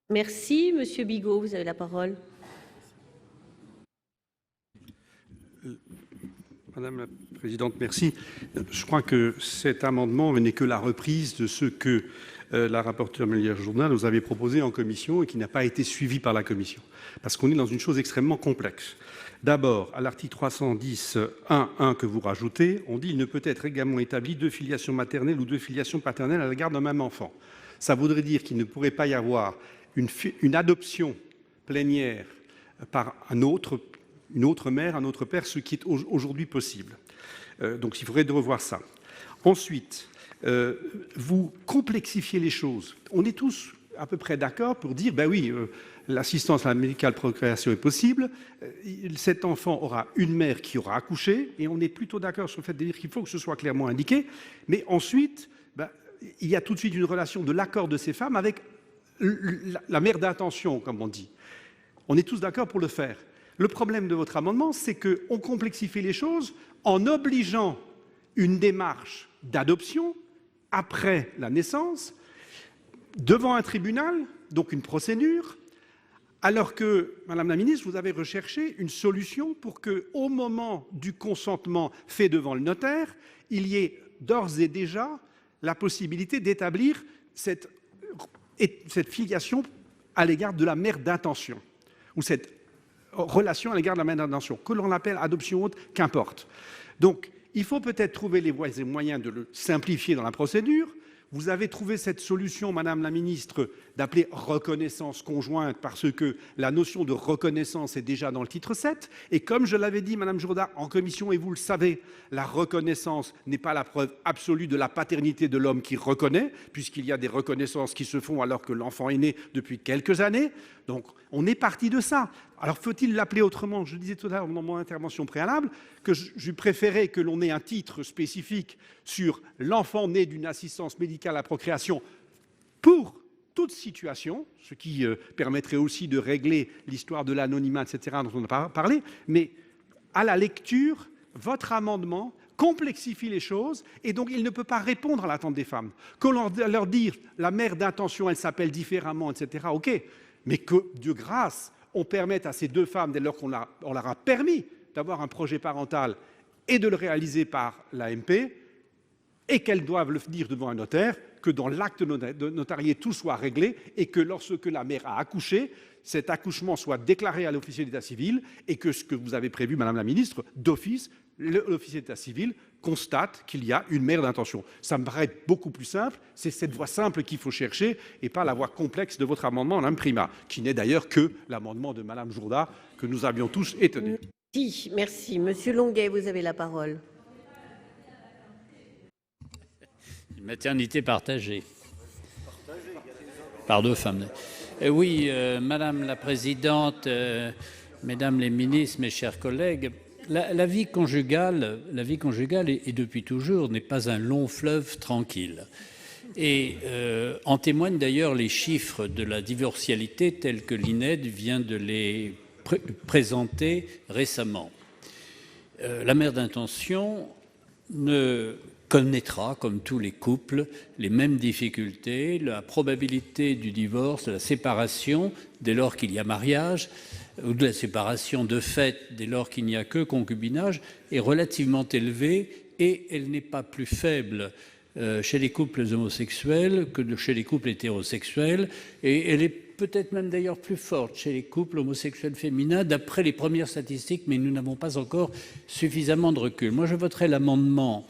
Merci, Monsieur Bigot, vous avez la parole. Madame la Présidente, merci. Je crois que cet amendement n'est que la reprise de ce que la rapporteure Mélière Jourdain nous avait proposé en commission et qui n'a pas été suivi par la commission. Parce qu'on est dans une chose extrêmement complexe. D'abord, à l'article 310.1.1 que vous rajoutez, on dit qu'il ne peut être également établi de filiation maternelle ou de filiation paternelle à l'égard d'un même enfant. Ça voudrait dire qu'il ne pourrait pas y avoir une adoption plénière par une autre mère, un autre père, ce qui est aujourd'hui possible. Donc il faudrait revoir ça. Ensuite, vous complexifiez les choses. On est tous à peu près d'accord pour dire, ben oui, l'assistance médicale procréation est possible, cet enfant aura une mère qui aura accouché, et on est plutôt d'accord sur le fait de dire qu'il faut que ce soit clairement indiqué, mais ensuite, il y a tout de suite une relation de l'accord de ces femmes avec la mère d'intention, comme on dit. On est tous d'accord pour le faire. Le problème de votre amendement, c'est qu'on complexifie les choses en obligeant une démarche d'adoption après la naissance, devant un tribunal, donc une procédure, alors que, Madame la Ministre, vous avez recherché une solution pour qu'au moment du consentement fait devant le notaire, il y ait d'ores et déjà la possibilité d'établir cette filiation à l'égard de la mère d'intention, ou cette relation à l'égard de la mère d'intention, que l'on appelle adoption haute, qu'importe. Donc, il faut peut-être trouver les voies et moyens de le simplifier dans la procédure. Vous avez trouvé cette solution, Madame la Ministre, d'appeler reconnaissance conjointe parce que la notion de reconnaissance est déjà dans le titre 7. Et comme je l'avais dit, Madame Jourdain, en commission, et vous le savez, la reconnaissance n'est pas la preuve absolue de la paternité de l'homme qui reconnaît, puisqu'il y a des reconnaissances qui se font alors que l'enfant est né depuis quelques années. Donc, on est parti de ça. Alors, faut-il l'appeler autrement? Je disais tout à l'heure dans mon intervention préalable que je préférais que l'on ait un titre spécifique sur l'enfant né d'une assistance médicale à procréation pour toute situation, ce qui permettrait aussi de régler l'histoire de l'anonymat, etc., dont on a parlé. Mais à la lecture, votre amendement complexifie les choses et donc il ne peut pas répondre à l'attente des femmes. Que l'on leur dise la mère d'intention, elle s'appelle différemment, etc., ok, mais que, de grâce, on permette à ces deux femmes, dès lors qu'on leur a permis d'avoir un projet parental et de le réaliser par l'AMP, et qu'elles doivent le dire devant un notaire, que dans l'acte notarié, tout soit réglé, et que lorsque la mère a accouché, cet accouchement soit déclaré à l'officier d'état civil, et que ce que vous avez prévu, Madame la Ministre, d'office, l'officier d'état civil constate qu'il y a une mère d'intention. Ça me paraît beaucoup plus simple, c'est cette voie simple qu'il faut chercher, et pas la voie complexe de votre amendement, Madame Primas, qui n'est d'ailleurs que l'amendement de Madame Jourdain, que nous avions tous étonnés. Merci. Monsieur Longuet, vous avez la parole. Maternité partagée. Par deux femmes. Oui, Madame la Présidente, Mesdames les ministres, mes chers collègues, la vie conjugale et depuis toujours n'est pas un long fleuve tranquille. Et en témoignent d'ailleurs les chiffres de la divorcialité tels que l'INED vient de les présenter récemment. La mère d'intention ne connaîtra, comme tous les couples, les mêmes difficultés, la probabilité du divorce, de la séparation dès lors qu'il y a mariage, ou de la séparation de fait dès lors qu'il n'y a que concubinage, est relativement élevée et elle n'est pas plus faible chez les couples homosexuels que chez les couples hétérosexuels, et elle est peut-être même d'ailleurs plus forte chez les couples homosexuels féminins, d'après les premières statistiques, mais nous n'avons pas encore suffisamment de recul. Moi, je voterai l'amendement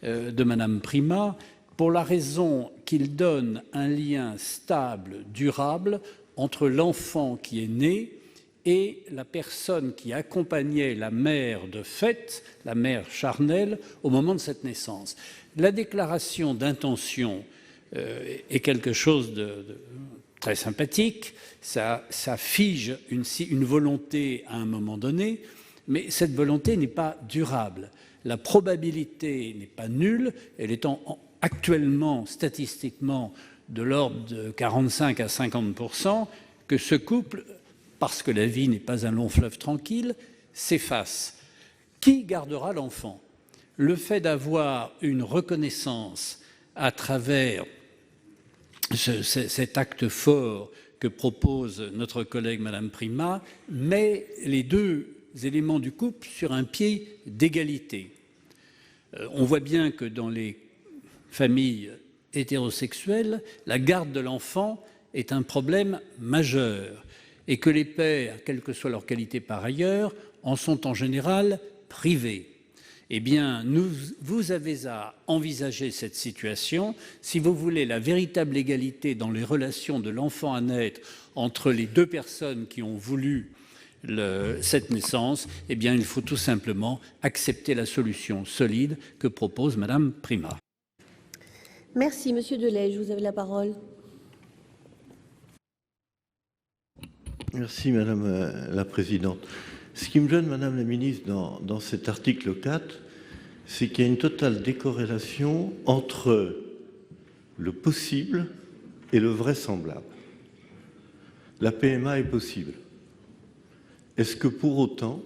de Madame Primas pour la raison qu'il donne un lien stable, durable, entre l'enfant qui est né et la personne qui accompagnait la mère de fait, la mère charnelle, au moment de cette naissance. La déclaration d'intention est quelque chose de très sympathique, ça fige une volonté à un moment donné, mais cette volonté n'est pas durable. La probabilité n'est pas nulle, elle est actuellement, statistiquement, de l'ordre de 45 à 50%, que ce couple, parce que la vie n'est pas un long fleuve tranquille, s'efface. Qui gardera l'enfant? Le fait d'avoir une reconnaissance à travers cet acte fort que propose notre collègue Madame Prima met les deux éléments du couple sur un pied d'égalité. On voit bien que dans les familles hétérosexuelles, la garde de l'enfant est un problème majeur et que les pères, quelle que soit leur qualité par ailleurs, en sont en général privés. Eh bien, vous avez à envisager cette situation. Si vous voulez la véritable égalité dans les relations de l'enfant à naître entre les deux personnes qui ont voulu cette naissance, eh bien, il faut tout simplement accepter la solution solide que propose Madame Prima. Merci, Monsieur Delège, vous avez la parole. Merci, Madame la Présidente. Ce qui me gêne, Madame la Ministre, dans cet article 4, c'est qu'il y a une totale décorrélation entre le possible et le vraisemblable. La PMA est possible. Est-ce que pour autant,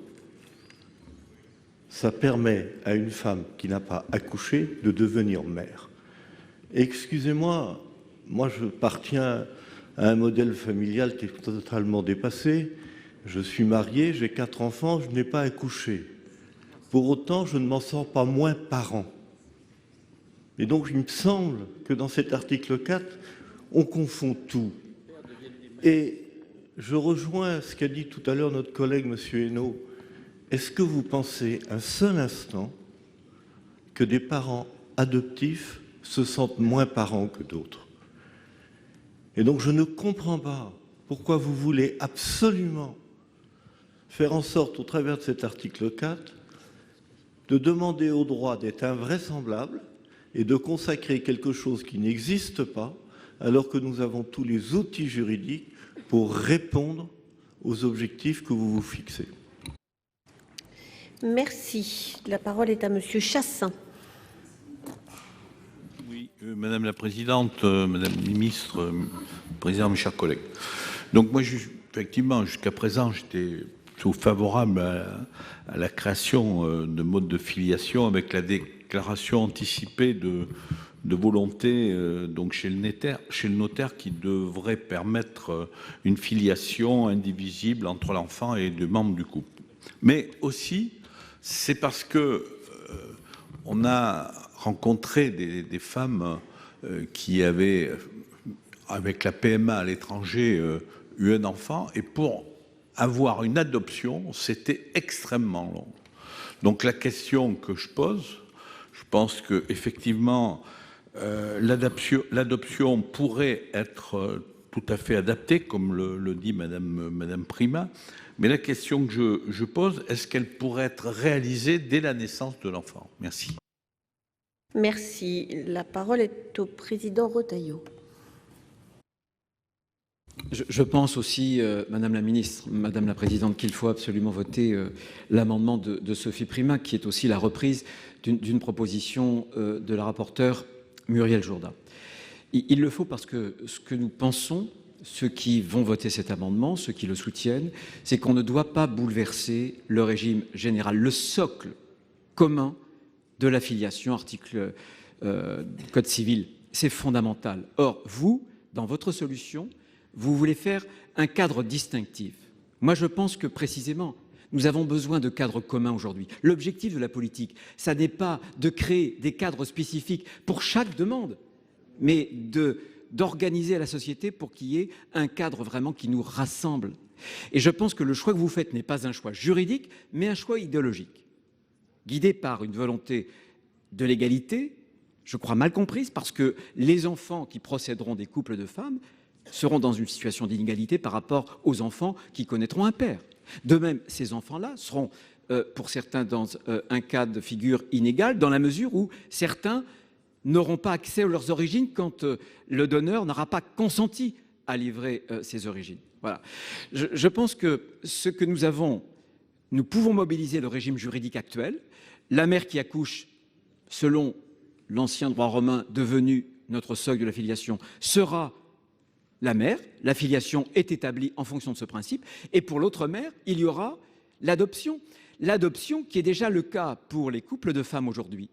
ça permet à une femme qui n'a pas accouché de devenir mère? Excusez-moi, moi je partiens à un modèle familial qui est totalement dépassé. Je suis marié, j'ai 4 enfants, je n'ai pas accouché. Pour autant, je ne m'en sors pas moins parent. Et donc, il me semble que dans cet article 4, on confond tout. Et je rejoins ce qu'a dit tout à l'heure notre collègue, M. Hainaut. Est-ce que vous pensez un seul instant que des parents adoptifs se sentent moins parents que d'autres? Et donc, je ne comprends pas pourquoi vous voulez absolument faire en sorte, au travers de cet article 4, de demander au droit d'être invraisemblable et de consacrer quelque chose qui n'existe pas, alors que nous avons tous les outils juridiques pour répondre aux objectifs que vous vous fixez. Merci. La parole est à Monsieur Chassaing. Oui, Madame la Présidente, Madame la Ministre, Président, mes chers collègues. Donc moi, effectivement, jusqu'à présent, j'étais plutôt favorable à la création de modes de filiation avec la déclaration anticipée de volonté donc chez le notaire qui devrait permettre une filiation indivisible entre l'enfant et deux membres du couple. Mais aussi, c'est parce que on a rencontré des femmes qui avaient, avec la PMA à l'étranger, eu un enfant, et pour avoir une adoption, c'était extrêmement long. Donc la question que je pose, je pense qu'effectivement, l'adoption pourrait être tout à fait adaptée, comme le dit Madame Prima, mais la question que je pose, est-ce qu'elle pourrait être réalisée dès la naissance de l'enfant? Merci. Merci. La parole est au président Retailleau. Je pense aussi, Madame la Ministre, Madame la Présidente, qu'il faut absolument voter l'amendement de Sophie Primas, qui est aussi la reprise d'une proposition de la rapporteure Muriel Jourda. Il le faut parce que ce que nous pensons, ceux qui vont voter cet amendement, ceux qui le soutiennent, c'est qu'on ne doit pas bouleverser le régime général, le socle commun de la filiation, article du Code civil. C'est fondamental. Or, vous, dans votre solution, vous voulez faire un cadre distinctif. Moi, je pense que précisément, nous avons besoin de cadres communs aujourd'hui. L'objectif de la politique, ça n'est pas de créer des cadres spécifiques pour chaque demande, mais d'organiser la société pour qu'il y ait un cadre vraiment qui nous rassemble. Et je pense que le choix que vous faites n'est pas un choix juridique, mais un choix idéologique, guidé par une volonté de l'égalité, je crois mal comprise, parce que les enfants qui procéderont des couples de femmes seront dans une situation d'inégalité par rapport aux enfants qui connaîtront un père. De même, ces enfants-là seront, pour certains, dans un cas de figure inégal, dans la mesure où certains n'auront pas accès à leurs origines quand le donneur n'aura pas consenti à livrer ses origines. Voilà. Je pense que ce que nous pouvons mobiliser le régime juridique actuel. La mère qui accouche, selon l'ancien droit romain devenu notre seuil de la filiation, sera la mère. La filiation est établie en fonction de ce principe. Et pour l'autre mère, il y aura l'adoption. L'adoption qui est déjà le cas pour les couples de femmes aujourd'hui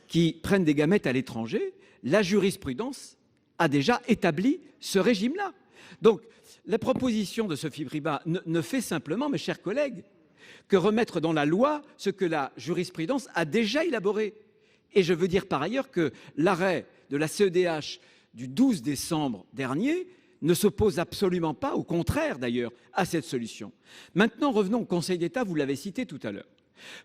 qui prennent des gamètes à l'étranger. La jurisprudence a déjà établi ce régime-là. Donc, la proposition de Sophie Primas ne fait simplement, mes chers collègues, que remettre dans la loi ce que la jurisprudence a déjà élaboré. Et je veux dire par ailleurs que l'arrêt de la CEDH du 12 décembre dernier ne s'oppose absolument pas, au contraire d'ailleurs, à cette solution. Maintenant, revenons au Conseil d'État, vous l'avez cité tout à l'heure.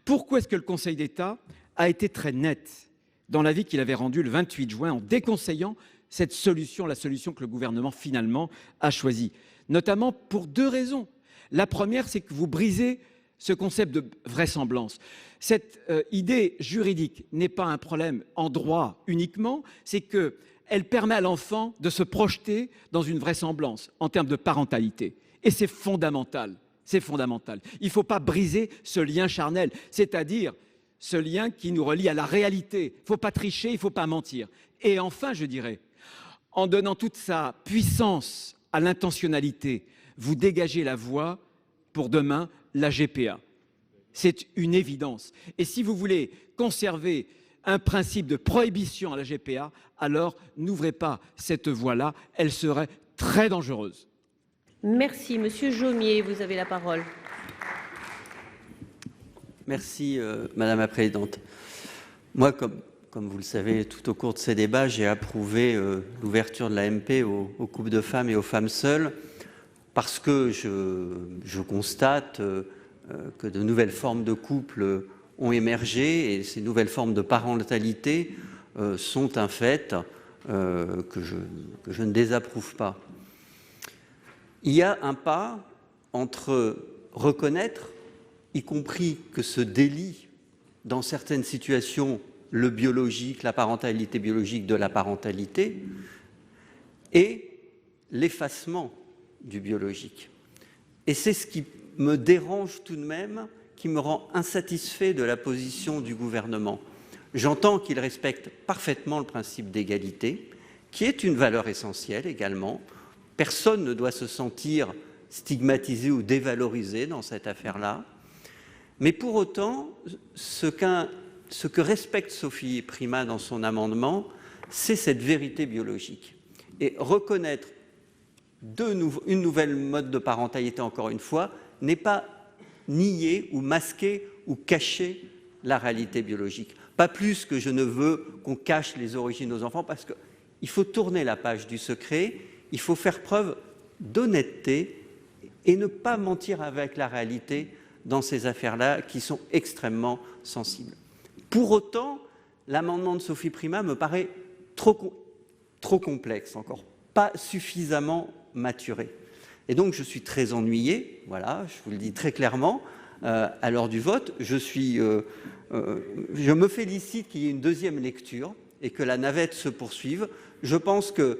Pourquoi est-ce que le Conseil d'État a été très net dans l'avis qu'il avait rendu le 28 juin en déconseillant cette solution, la solution que le gouvernement finalement a choisie? Notamment pour deux raisons. La première, c'est que vous brisez ce concept de vraisemblance. Cette idée juridique n'est pas un problème en droit uniquement, c'est qu'elle permet à l'enfant de se projeter dans une vraisemblance en termes de parentalité. Et c'est fondamental. C'est fondamental. Il ne faut pas briser ce lien charnel, c'est-à-dire ce lien qui nous relie à la réalité. Il ne faut pas tricher, il ne faut pas mentir. Et enfin, je dirais, en donnant toute sa puissance à l'intentionnalité, vous dégagez la voie pour demain la GPA. C'est une évidence. Et si vous voulez conserver un principe de prohibition à la GPA, alors n'ouvrez pas cette voie-là, elle serait très dangereuse. Merci. Monsieur Jomier, vous avez la parole. Merci, Madame la Présidente. Moi, comme vous le savez, tout au cours de ces débats, j'ai approuvé l'ouverture de l'AMP aux couples de femmes et aux femmes seules, parce que je constate que de nouvelles formes de couples ont émergé et ces nouvelles formes de parentalité sont un fait que je ne désapprouve pas. Il y a un pas entre reconnaître, y compris que ce délit, dans certaines situations, le biologique, la parentalité biologique de la parentalité, et l'effacement du biologique. Et c'est ce qui me dérange tout de même, qui me rend insatisfait de la position du gouvernement. J'entends qu'il respecte parfaitement le principe d'égalité, qui est une valeur essentielle également. Personne ne doit se sentir stigmatisé ou dévalorisé dans cette affaire-là. Mais pour autant, ce que respecte Sophie Primas dans son amendement, c'est cette vérité biologique. Et reconnaître une nouvelle mode de parentalité, encore une fois, n'est pas nier ou masquer ou cacher la réalité biologique. Pas plus que je ne veux qu'on cache les origines aux enfants, parce qu'il faut tourner la page du secret, il faut faire preuve d'honnêteté et ne pas mentir avec la réalité dans ces affaires-là qui sont extrêmement sensibles. Pour autant, l'amendement de Sophie Primas me paraît trop complexe, encore pas suffisamment maturé. Et donc je suis très ennuyé, voilà, je vous le dis très clairement, à l'heure du vote. Je me félicite qu'il y ait une deuxième lecture et que la navette se poursuive. Je pense que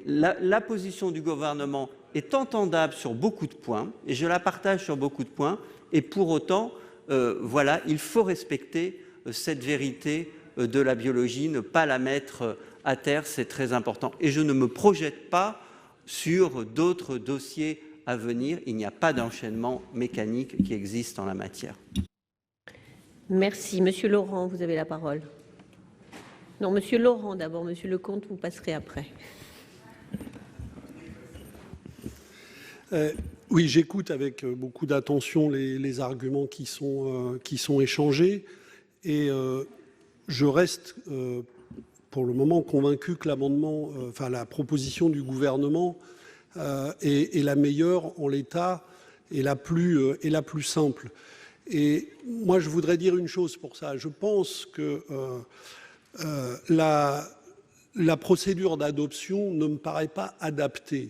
la position du gouvernement est entendable sur beaucoup de points, et je la partage sur beaucoup de points, et pour autant, voilà, il faut respecter cette vérité de la biologie, ne pas la mettre à terre, c'est très important. Et je ne me projette pas sur d'autres dossiers à venir, il n'y a pas d'enchaînement mécanique qui existe en la matière. Merci. Monsieur Laurent, vous avez la parole. Non, Monsieur Laurent d'abord, Monsieur Lecomte, vous passerez après. Oui, j'écoute avec beaucoup d'attention les arguments qui sont échangés, et je reste pour le moment convaincu que la proposition du gouvernement est la meilleure en l'état et la plus simple. Et moi, je voudrais dire une chose pour ça. Je pense que la procédure d'adoption ne me paraît pas adaptée.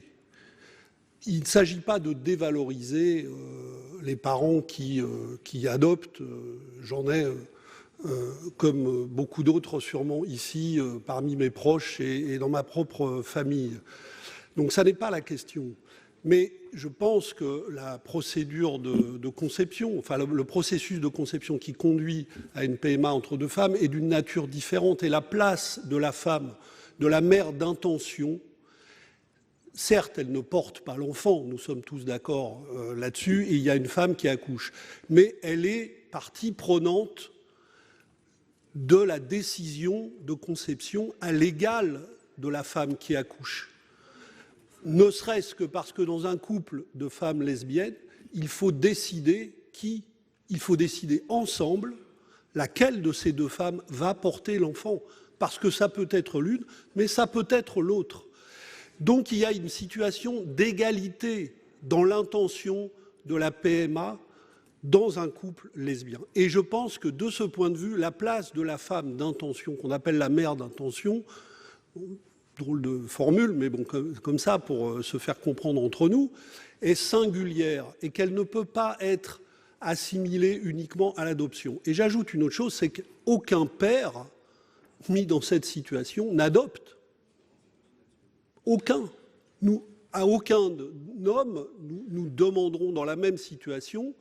il ne s'agit pas de dévaloriser les parents qui adoptent. J'en ai, comme beaucoup d'autres sûrement ici, parmi mes proches et dans ma propre famille. Donc ça n'est pas la question. Mais je pense que la procédure de conception, enfin le processus de conception qui conduit à une PMA entre deux femmes est d'une nature différente. Et la place de la femme, de la mère d'intention, certes, elle ne porte pas l'enfant, nous sommes tous d'accord là-dessus, et il y a une femme qui accouche. Mais elle est partie prenante de la décision de conception à l'égal de la femme qui accouche. Ne serait-ce que parce que dans un couple de femmes lesbiennes, il faut décider ensemble laquelle de ces deux femmes va porter l'enfant. Parce que ça peut être l'une, mais ça peut être l'autre. Donc il y a une situation d'égalité dans l'intention de la PMA dans un couple lesbien. Et je pense que de ce point de vue, la place de la femme d'intention, qu'on appelle la mère d'intention, drôle de formule, mais bon, comme ça, pour se faire comprendre entre nous, est singulière et qu'elle ne peut pas être assimilée uniquement à l'adoption. Et j'ajoute une autre chose, c'est qu'aucun père mis dans cette situation n'adopte. Aucun. À aucun homme, nous demanderons dans la même situation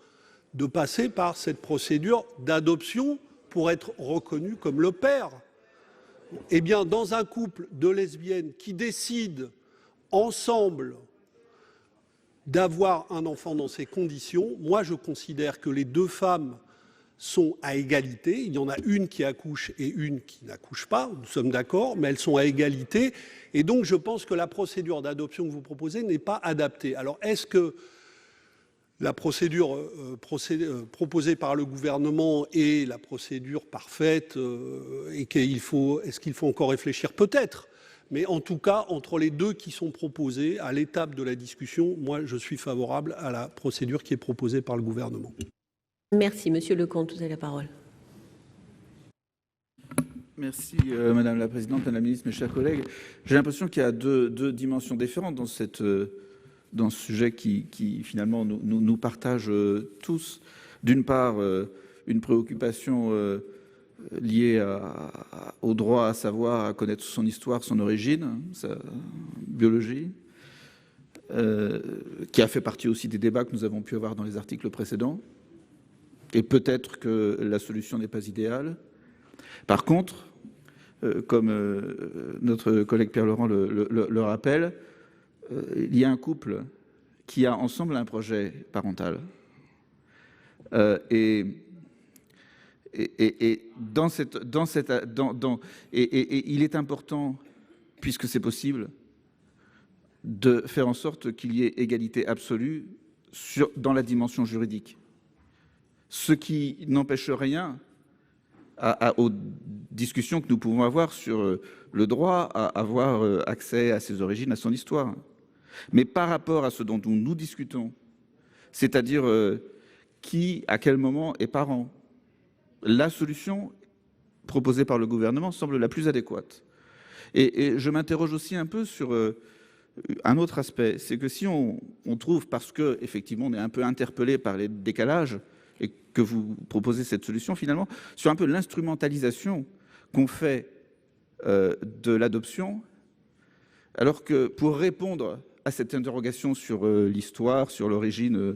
de passer par cette procédure d'adoption pour être reconnu comme le père. Eh bien, dans un couple de lesbiennes qui décident ensemble d'avoir un enfant dans ces conditions, moi je considère que les deux femmes sont à égalité. Il y en a une qui accouche et une qui n'accouche pas, nous sommes d'accord, mais elles sont à égalité. Et donc je pense que la procédure d'adoption que vous proposez n'est pas adaptée. Alors est-ce que la procédure proposée par le gouvernement est la procédure parfaite et est-ce qu'il faut encore réfléchir? Peut-être. Mais en tout cas, entre les deux qui sont proposés, à l'étape de la discussion, moi je suis favorable à la procédure qui est proposée par le gouvernement. Merci. Monsieur Lecomte, vous avez la parole. Merci Madame la Présidente, Madame la Ministre, mes chers collègues. J'ai l'impression qu'il y a deux dimensions différentes dans ce sujet qui finalement nous partage tous. D'une part, une préoccupation liée au droit à savoir, à connaître son histoire, son origine, sa biologie, qui a fait partie aussi des débats que nous avons pu avoir dans les articles précédents. Et peut-être que la solution n'est pas idéale. Par contre, comme notre collègue Pierre Laurent le rappelle, il y a un couple qui a ensemble un projet parental. Et il est important, puisque c'est possible, de faire en sorte qu'il y ait égalité absolue dans la dimension juridique. Ce qui n'empêche rien aux discussions que nous pouvons avoir sur le droit à avoir accès à ses origines, à son histoire. Mais par rapport à ce dont nous discutons, c'est-à-dire qui, à quel moment est parent, la solution proposée par le gouvernement semble la plus adéquate. Et je m'interroge aussi un peu sur un autre aspect, c'est que si on trouve, parce que effectivement on est un peu interpellé par les décalages, et que vous proposez cette solution finalement, sur un peu l'instrumentalisation qu'on fait de l'adoption, alors que pour répondre à cette interrogation sur l'histoire, sur l'origine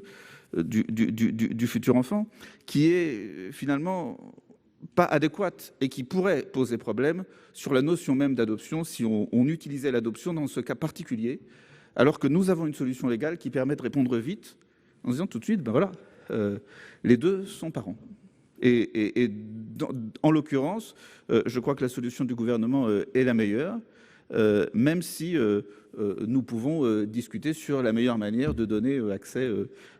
du futur enfant, qui est finalement pas adéquate et qui pourrait poser problème sur la notion même d'adoption si on utilisait l'adoption dans ce cas particulier, alors que nous avons une solution légale qui permet de répondre vite en disant tout de suite, ben voilà, les deux sont parents. Et en l'occurrence, je crois que la solution du gouvernement est la meilleure, même si nous pouvons discuter sur la meilleure manière de donner accès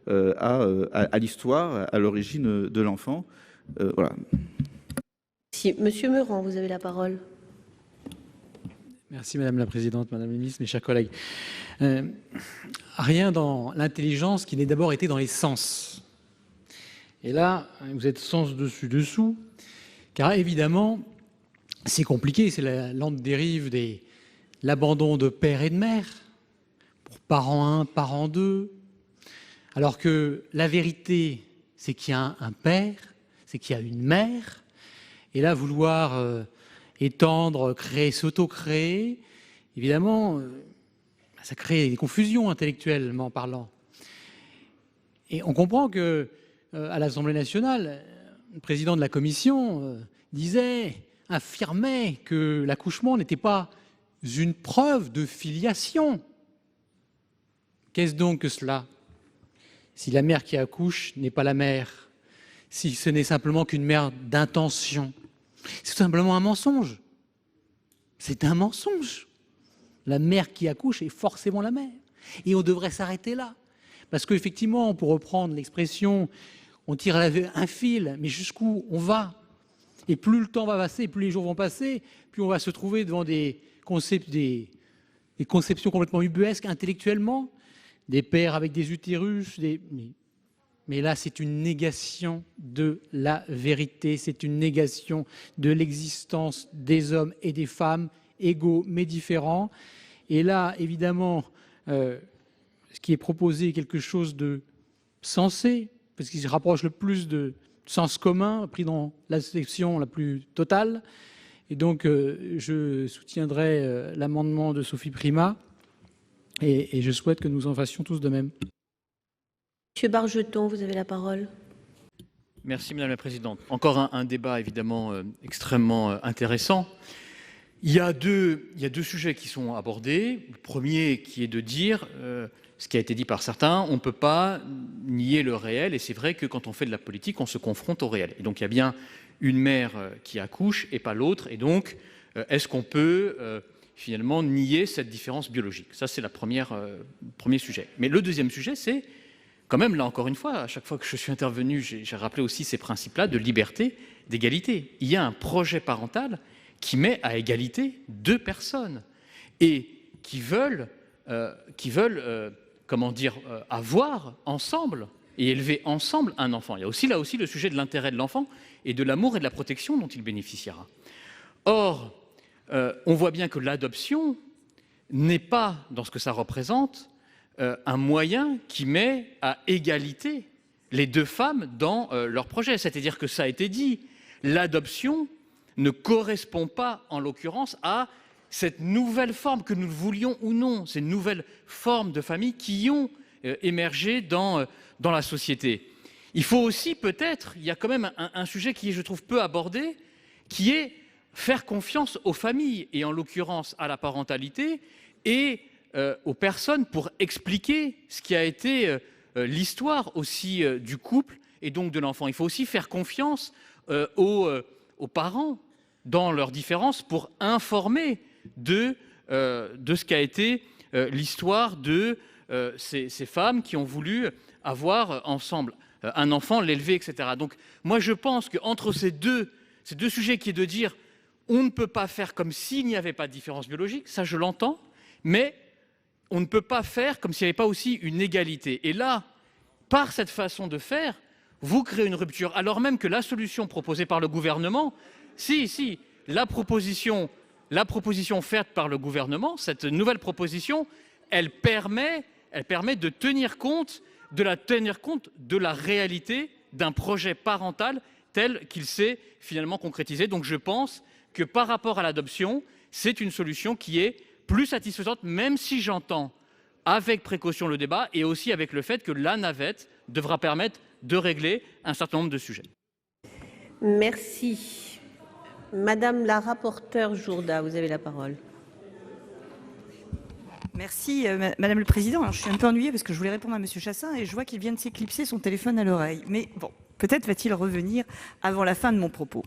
à l'histoire, à l'origine de l'enfant. Voilà. Si, Monsieur Meurant, vous avez la parole. Merci Madame la Présidente, Madame la Ministre, mes chers collègues. Rien dans l'intelligence qui n'ait d'abord été dans les sens. Et là, vous êtes sens dessus-dessous, car évidemment, c'est compliqué, c'est la lente dérive de l'abandon de père et de mère, pour parent 1, parent 2, alors que la vérité, c'est qu'il y a un père, c'est qu'il y a une mère, et là, vouloir étendre, créer, s'auto-créer, évidemment, ça crée des confusions intellectuellement parlant. Et on comprend que à l'Assemblée nationale, le président de la commission affirmait que l'accouchement n'était pas une preuve de filiation. Qu'est-ce donc que cela? Si la mère qui accouche n'est pas la mère, si ce n'est simplement qu'une mère d'intention, c'est tout simplement un mensonge. C'est un mensonge. La mère qui accouche est forcément la mère. Et on devrait s'arrêter là. Parce qu'effectivement, pour reprendre l'expression, on tire un fil, mais jusqu'où on va? Et plus le temps va passer, plus les jours vont passer, plus on va se trouver devant des conceptions complètement ubuesques intellectuellement, des pères avec des utérus, mais là, c'est une négation de la vérité, c'est une négation de l'existence des hommes et des femmes égaux mais différents. Et là, évidemment, ce qui est proposé est quelque chose de sensé, parce qu'il se rapproche le plus de sens commun, pris dans l'acception la plus totale. Et donc, je soutiendrai l'amendement de Sophie Primas, et je souhaite que nous en fassions tous de même. Monsieur Bargeton, vous avez la parole. Merci Madame la Présidente. Encore un débat évidemment extrêmement intéressant. Il y a deux sujets qui sont abordés. Le premier qui est de dire, ce qui a été dit par certains, on ne peut pas nier le réel, et c'est vrai que quand on fait de la politique, on se confronte au réel. Et donc il y a bien une mère qui accouche et pas l'autre, et donc est-ce qu'on peut finalement nier cette différence biologique? Ça c'est le premier sujet. Mais le deuxième sujet, c'est quand même, là encore une fois, à chaque fois que je suis intervenu, j'ai rappelé aussi ces principes-là de liberté, d'égalité. Il y a un projet parental qui met à égalité deux personnes et qui veulent avoir ensemble et élever ensemble un enfant. Il y a aussi là aussi le sujet de l'intérêt de l'enfant et de l'amour et de la protection dont il bénéficiera. Or, on voit bien que l'adoption n'est pas, dans ce que ça représente, un moyen qui met à égalité les deux femmes dans leur projet. C'est-à-dire que ça a été dit, l'adoption ne correspond pas, en l'occurrence, à cette nouvelle forme, que nous le voulions ou non, ces nouvelles formes de famille qui ont émergé dans la société. Il faut aussi peut-être, il y a quand même un sujet qui est, je trouve, peu abordé, qui est faire confiance aux familles, et en l'occurrence à la parentalité, et aux personnes pour expliquer ce qui a été l'histoire aussi du couple et donc de l'enfant. Il faut aussi faire confiance aux parents dans leurs différences pour informer de ce qu'a été l'histoire de ces femmes qui ont voulu avoir ensemble un enfant, l'élever, etc. Donc moi je pense qu'entre ces deux sujets qui est de dire on ne peut pas faire comme s'il n'y avait pas de différence biologique, ça je l'entends, mais on ne peut pas faire comme s'il n'y avait pas aussi une égalité. Et là, par cette façon de faire, vous créez une rupture, alors même que la solution proposée par le gouvernement, la proposition faite par le gouvernement, cette nouvelle proposition, elle permet de tenir compte de la réalité d'un projet parental tel qu'il s'est finalement concrétisé. Donc je pense que par rapport à l'adoption, c'est une solution qui est plus satisfaisante, même si j'entends avec précaution le débat et aussi avec le fait que la navette devra permettre de régler un certain nombre de sujets. Merci. Madame la rapporteure Jourda, vous avez la parole. Merci, Madame le Président. Alors, je suis un peu ennuyée parce que je voulais répondre à Monsieur Chassaing et je vois qu'il vient de s'éclipser son téléphone à l'oreille. Mais bon, peut-être va-t-il revenir avant la fin de mon propos.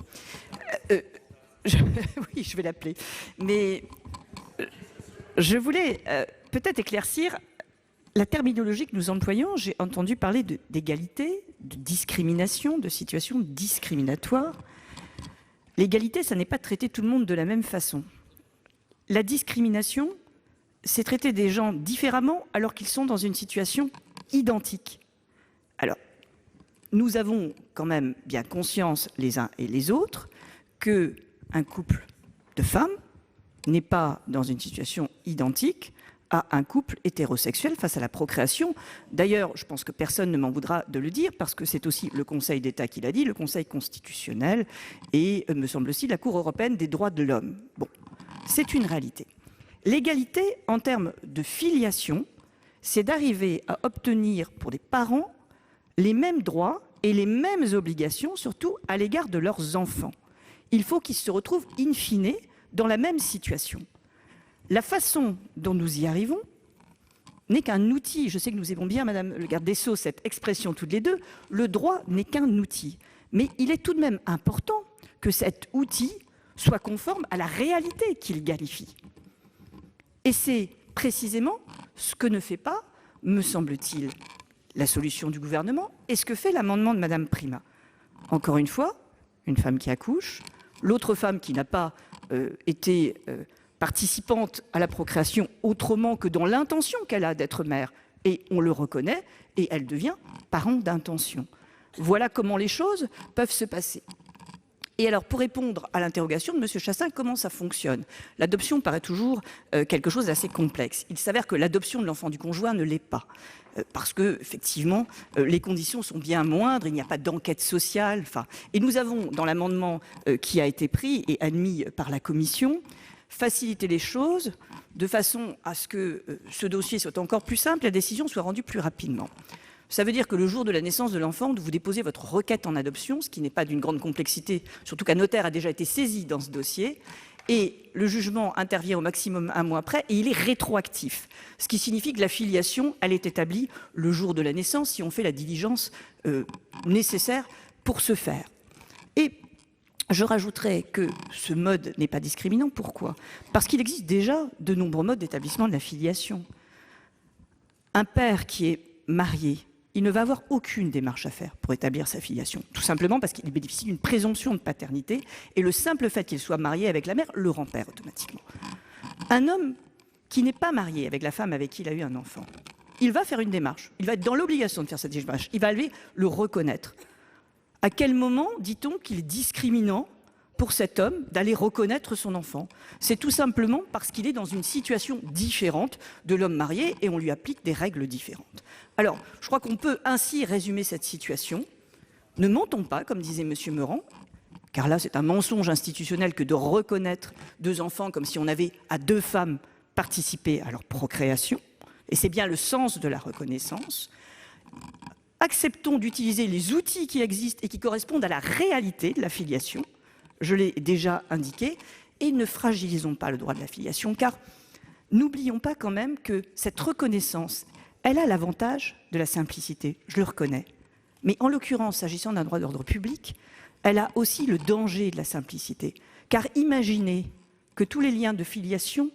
Oui, je vais l'appeler. Mais je voulais peut-être éclaircir la terminologie que nous employons. J'ai entendu parler d'égalité, de discrimination, de situation discriminatoire. L'égalité, ça n'est pas traiter tout le monde de la même façon. La discrimination, c'est traiter des gens différemment alors qu'ils sont dans une situation identique. Alors, nous avons quand même bien conscience les uns et les autres qu'un couple de femmes n'est pas dans une situation identique à un couple hétérosexuel face à la procréation. D'ailleurs, je pense que personne ne m'en voudra de le dire, parce que c'est aussi le Conseil d'État qui l'a dit, le Conseil constitutionnel et, me semble-t-il, la Cour européenne des droits de l'homme. Bon, c'est une réalité. L'égalité en termes de filiation, c'est d'arriver à obtenir pour les parents les mêmes droits et les mêmes obligations, surtout à l'égard de leurs enfants. Il faut qu'ils se retrouvent in fine dans la même situation. La façon dont nous y arrivons n'est qu'un outil. Je sais que nous aimons bien, Madame le garde des Sceaux, cette expression toutes les deux. Le droit n'est qu'un outil. Mais il est tout de même important que cet outil soit conforme à la réalité qu'il qualifie. Et c'est précisément ce que ne fait pas, me semble-t-il, la solution du gouvernement et ce que fait l'amendement de Madame Prima. Encore une fois, une femme qui accouche, l'autre femme qui n'a pas été participante à la procréation autrement que dans l'intention qu'elle a d'être mère, et on le reconnaît, et elle devient parent d'intention. Voilà comment les choses peuvent se passer. Et alors, pour répondre à l'interrogation de M. Chassaing, comment ça fonctionne? L'adoption paraît toujours quelque chose d'assez complexe. Il s'avère que l'adoption de l'enfant du conjoint ne l'est pas. Parce que, effectivement, les conditions sont bien moindres, il n'y a pas d'enquête sociale. Et nous avons, dans l'amendement qui a été pris et admis par la Commission, facilité les choses de façon à ce que ce dossier soit encore plus simple et la décision soit rendue plus rapidement. Ça veut dire que le jour de la naissance de l'enfant, vous déposez votre requête en adoption, ce qui n'est pas d'une grande complexité, surtout qu'un notaire a déjà été saisi dans ce dossier, et le jugement intervient au maximum 1 mois après, et il est rétroactif. Ce qui signifie que la filiation, elle est établie le jour de la naissance, si on fait la diligence nécessaire pour ce faire. Et je rajouterais que ce mode n'est pas discriminant. Pourquoi? Parce qu'il existe déjà de nombreux modes d'établissement de la filiation. Un père qui est marié, il ne va avoir aucune démarche à faire pour établir sa filiation, tout simplement parce qu'il bénéficie d'une présomption de paternité, et le simple fait qu'il soit marié avec la mère le rend père automatiquement. Un homme qui n'est pas marié avec la femme avec qui il a eu un enfant, il va faire une démarche, il va être dans l'obligation de faire cette démarche, il va aller le reconnaître. À quel moment dit-on qu'il est discriminant pour cet homme d'aller reconnaître son enfant? C'est tout simplement parce qu'il est dans une situation différente de l'homme marié et on lui applique des règles différentes. Alors, je crois qu'on peut ainsi résumer cette situation. Ne mentons pas, comme disait M. Meurant, car là c'est un mensonge institutionnel que de reconnaître 2 enfants comme si on avait à 2 femmes participé à leur procréation, et c'est bien le sens de la reconnaissance. Acceptons d'utiliser les outils qui existent et qui correspondent à la réalité de la filiation, je l'ai déjà indiqué, et ne fragilisons pas le droit de la filiation, car n'oublions pas quand même que cette reconnaissance, elle a l'avantage de la simplicité, je le reconnais. Mais en l'occurrence, s'agissant d'un droit d'ordre public, elle a aussi le danger de la simplicité. Car imaginez que tous les liens de filiation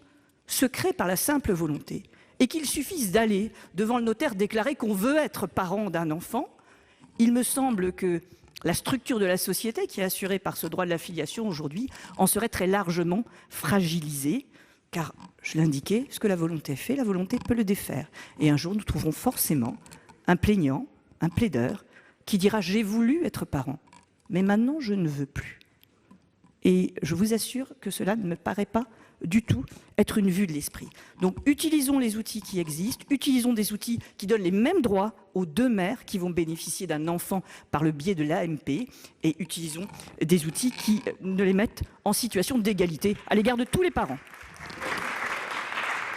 se créent par la simple volonté, et qu'il suffise d'aller devant le notaire déclarer qu'on veut être parent d'un enfant. Il me semble que la structure de la société qui est assurée par ce droit de la filiation aujourd'hui en serait très largement fragilisée, car, je l'indiquais, ce que la volonté fait, la volonté peut le défaire. Et un jour, nous trouverons forcément un plaignant, un plaideur, qui dira « j'ai voulu être parent, mais maintenant je ne veux plus ». Et je vous assure que cela ne me paraît pas du tout être une vue de l'esprit. Donc utilisons les outils qui existent, utilisons des outils qui donnent les mêmes droits aux 2 mères qui vont bénéficier d'un enfant par le biais de l'AMP, et utilisons des outils qui ne les mettent en situation d'égalité à l'égard de tous les parents.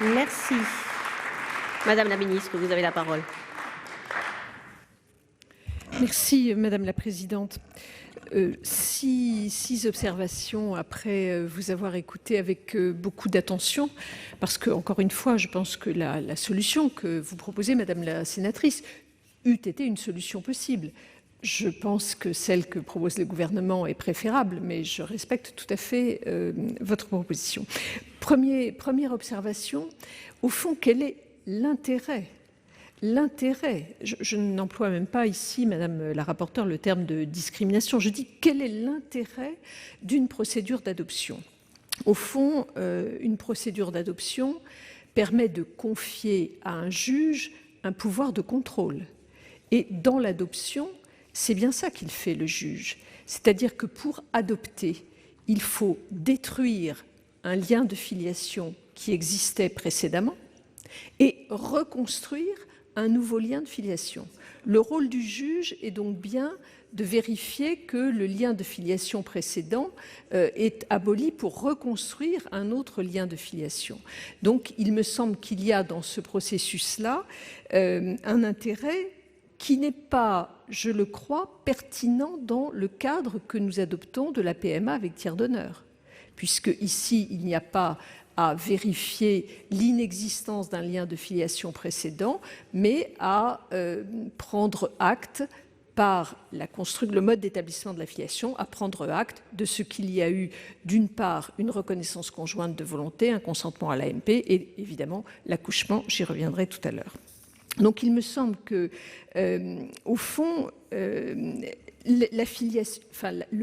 Merci. Madame la ministre, vous avez la parole. Merci, Madame la Présidente. 6 observations après vous avoir écouté avec beaucoup d'attention, parce que, encore une fois, je pense que la solution que vous proposez, Madame la sénatrice, eût été une solution possible. Je pense que celle que propose le gouvernement est préférable, mais je respecte tout à fait votre proposition. Première observation, au fond, quel est l'intérêt ? L'intérêt, je n'emploie même pas ici, Madame la rapporteure, le terme de discrimination. Je dis quel est l'intérêt d'une procédure d'adoption. Au fond, une procédure d'adoption permet de confier à un juge un pouvoir de contrôle. Et dans l'adoption, c'est bien ça qu'il fait, le juge. C'est-à-dire que pour adopter, il faut détruire un lien de filiation qui existait précédemment, et reconstruire un nouveau lien de filiation. Le rôle du juge est donc bien de vérifier que le lien de filiation précédent est aboli pour reconstruire un autre lien de filiation. Donc, il me semble qu'il y a dans ce processus-là un intérêt qui n'est pas, je le crois, pertinent dans le cadre que nous adoptons de la PMA avec tiers donneur, puisque ici, il n'y a pas à vérifier l'inexistence d'un lien de filiation précédent, mais à prendre acte par le mode d'établissement de la filiation, à prendre acte de ce qu'il y a eu, d'une part, une reconnaissance conjointe de volonté, un consentement à l'AMP, et évidemment l'accouchement, j'y reviendrai tout à l'heure. Donc il me semble que, au fond, le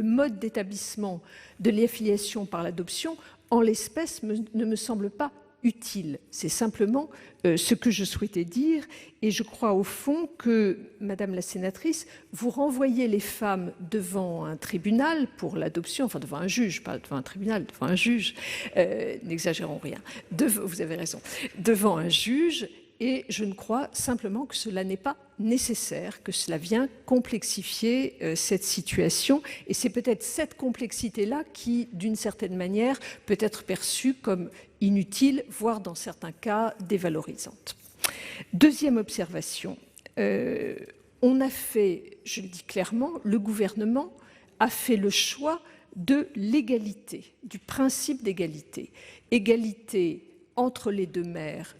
mode d'établissement de l'affiliation par l'adoption, en l'espèce, ne me semble pas utile. C'est simplement ce que je souhaitais dire, et je crois au fond que, Madame la sénatrice, vous renvoyez les femmes devant un tribunal pour l'adoption, enfin devant un juge, pas devant un tribunal, devant un juge, n'exagérons rien, vous avez raison, devant un juge, et je ne crois simplement que cela n'est pas nécessaire, que cela vient complexifier cette situation. Et c'est peut-être cette complexité-là qui, d'une certaine manière, peut être perçue comme inutile, voire dans certains cas dévalorisante. Deuxième observation, on a fait, je le dis clairement, le gouvernement a fait le choix de l'égalité, du principe d'égalité. Égalité entre les deux mères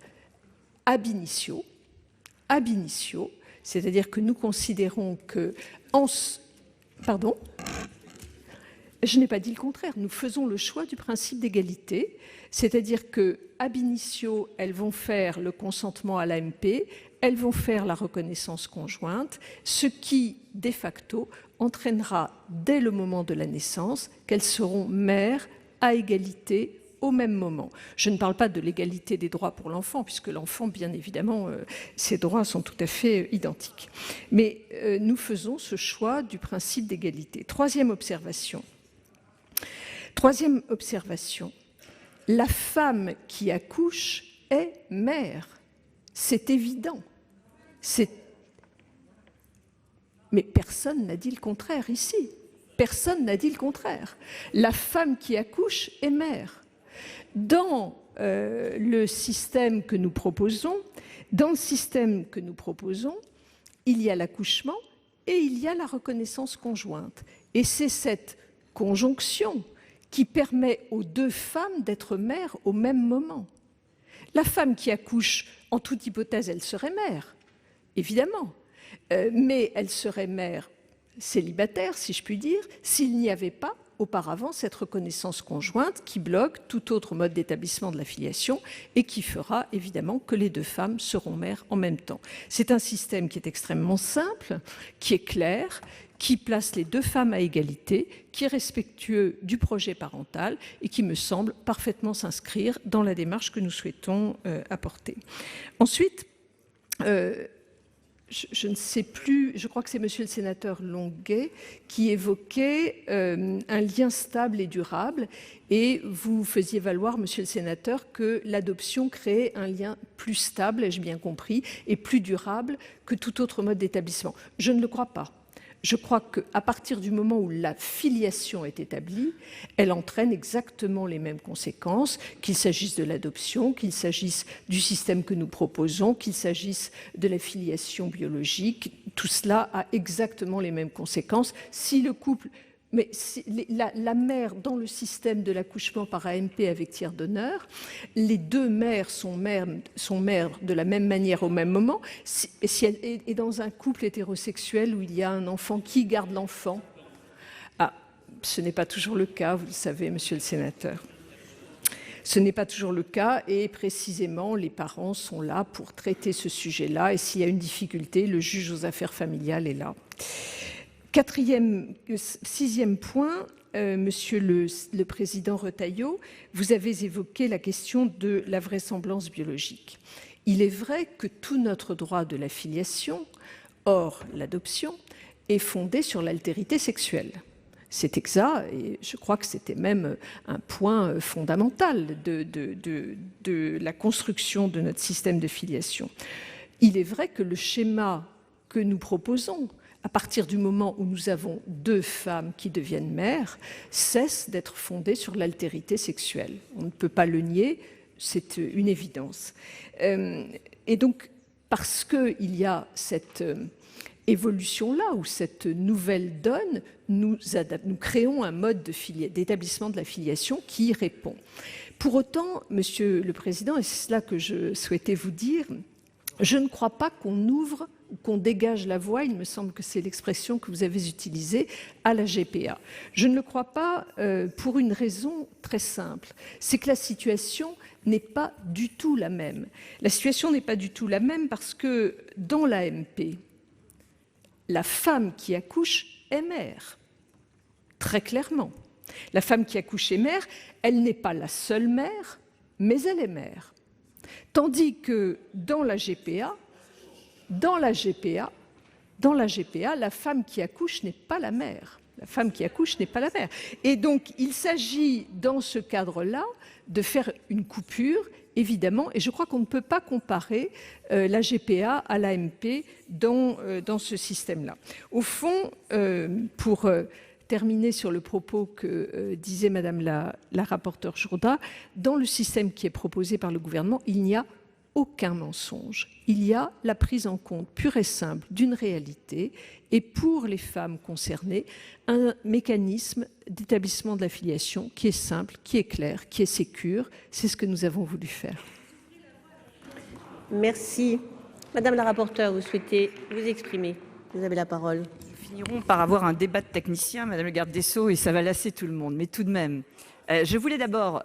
ab initio, c'est-à-dire que nous considérons que... Pardon ? Je n'ai pas dit le contraire. Nous faisons le choix du principe d'égalité, c'est-à-dire que ab initio, elles vont faire le consentement à l'AMP, elles vont faire la reconnaissance conjointe, ce qui, de facto, entraînera dès le moment de la naissance qu'elles seront mères à égalité au même moment. Je ne parle pas de l'égalité des droits pour l'enfant, puisque l'enfant, bien évidemment, ses droits sont tout à fait identiques. Mais nous faisons ce choix du principe d'égalité. Troisième observation, la femme qui accouche est mère. C'est évident. Mais personne n'a dit le contraire ici. Personne n'a dit le contraire. La femme qui accouche est mère. Dans le système que nous proposons, il y a l'accouchement et il y a la reconnaissance conjointe. Et c'est cette conjonction qui permet aux deux femmes d'être mères au même moment. La femme qui accouche, en toute hypothèse, elle serait mère, évidemment, mais elle serait mère célibataire, si je puis dire, s'il n'y avait pas auparavant cette reconnaissance conjointe qui bloque tout autre mode d'établissement de la filiation et qui fera évidemment que les deux femmes seront mères en même temps. C'est un système qui est extrêmement simple, qui est clair, qui place les deux femmes à égalité, qui est respectueux du projet parental et qui me semble parfaitement s'inscrire dans la démarche que nous souhaitons apporter. Ensuite, je ne sais plus, je crois que c'est Monsieur le sénateur Longuet qui évoquait un lien stable et durable, et vous faisiez valoir, Monsieur le sénateur, que l'adoption créait un lien plus stable, ai-je bien compris, et plus durable que tout autre mode d'établissement. Je ne le crois pas. Je crois qu'à partir du moment où la filiation est établie, elle entraîne exactement les mêmes conséquences, qu'il s'agisse de l'adoption, qu'il s'agisse du système que nous proposons, qu'il s'agisse de la filiation biologique. Tout cela a exactement les mêmes conséquences. Si le couple... Mais si la mère, dans le système de l'accouchement par AMP avec tiers donneur, les deux mères sont mères de la même manière au même moment. Si elle est dans un couple hétérosexuel où il y a un enfant, qui garde l'enfant? Ce n'est pas toujours le cas, vous le savez, Monsieur le sénateur. Ce n'est pas toujours le cas, et précisément, les parents sont là pour traiter ce sujet-là, et s'il y a une difficulté, le juge aux affaires familiales est là. Sixième point, Monsieur le Président Retailleau, vous avez évoqué la question de la vraisemblance biologique. Il est vrai que tout notre droit de la filiation, hors l'adoption, est fondé sur l'altérité sexuelle. C'est exact, et je crois que c'était même un point fondamental de la construction de notre système de filiation. Il est vrai que le schéma que nous proposons, à partir du moment où nous avons 2 femmes qui deviennent mères, cesse d'être fondé sur l'altérité sexuelle. On ne peut pas le nier, c'est une évidence. Et donc, parce qu'il y a cette évolution-là, ou cette nouvelle donne, nous créons un mode d'établissement de la filiation qui y répond. Pour autant, Monsieur le Président, et c'est cela que je souhaitais vous dire, je ne crois pas qu'on ouvre ou qu'on dégage la voie, il me semble que c'est l'expression que vous avez utilisée, à la GPA. Je ne le crois pas pour une raison très simple, c'est que la situation n'est pas du tout la même. La situation n'est pas du tout la même parce que dans l'AMP, la femme qui accouche est mère, très clairement. La femme qui accouche est mère, elle n'est pas la seule mère, mais elle est mère. Tandis que dans la GPA, la femme qui accouche n'est pas la mère. La femme qui accouche n'est pas la mère. Et donc, il s'agit, dans ce cadre-là, de faire une coupure, évidemment, et je crois qu'on ne peut pas comparer la GPA à l'AMP dans ce système-là. Au fond, pour terminer sur le propos que disait Madame la rapporteure Jourda, dans le système qui est proposé par le gouvernement, il n'y a aucun mensonge. Il y a la prise en compte pure et simple d'une réalité et pour les femmes concernées, un mécanisme d'établissement de la filiation qui est simple, qui est clair, qui est sécure. C'est ce que nous avons voulu faire. Merci. Madame la rapporteure, vous souhaitez vous exprimer. Vous avez la parole. Nous finirons par avoir un débat de techniciens, Madame le garde des Sceaux, et ça va lasser tout le monde. Mais tout de même, je voulais d'abord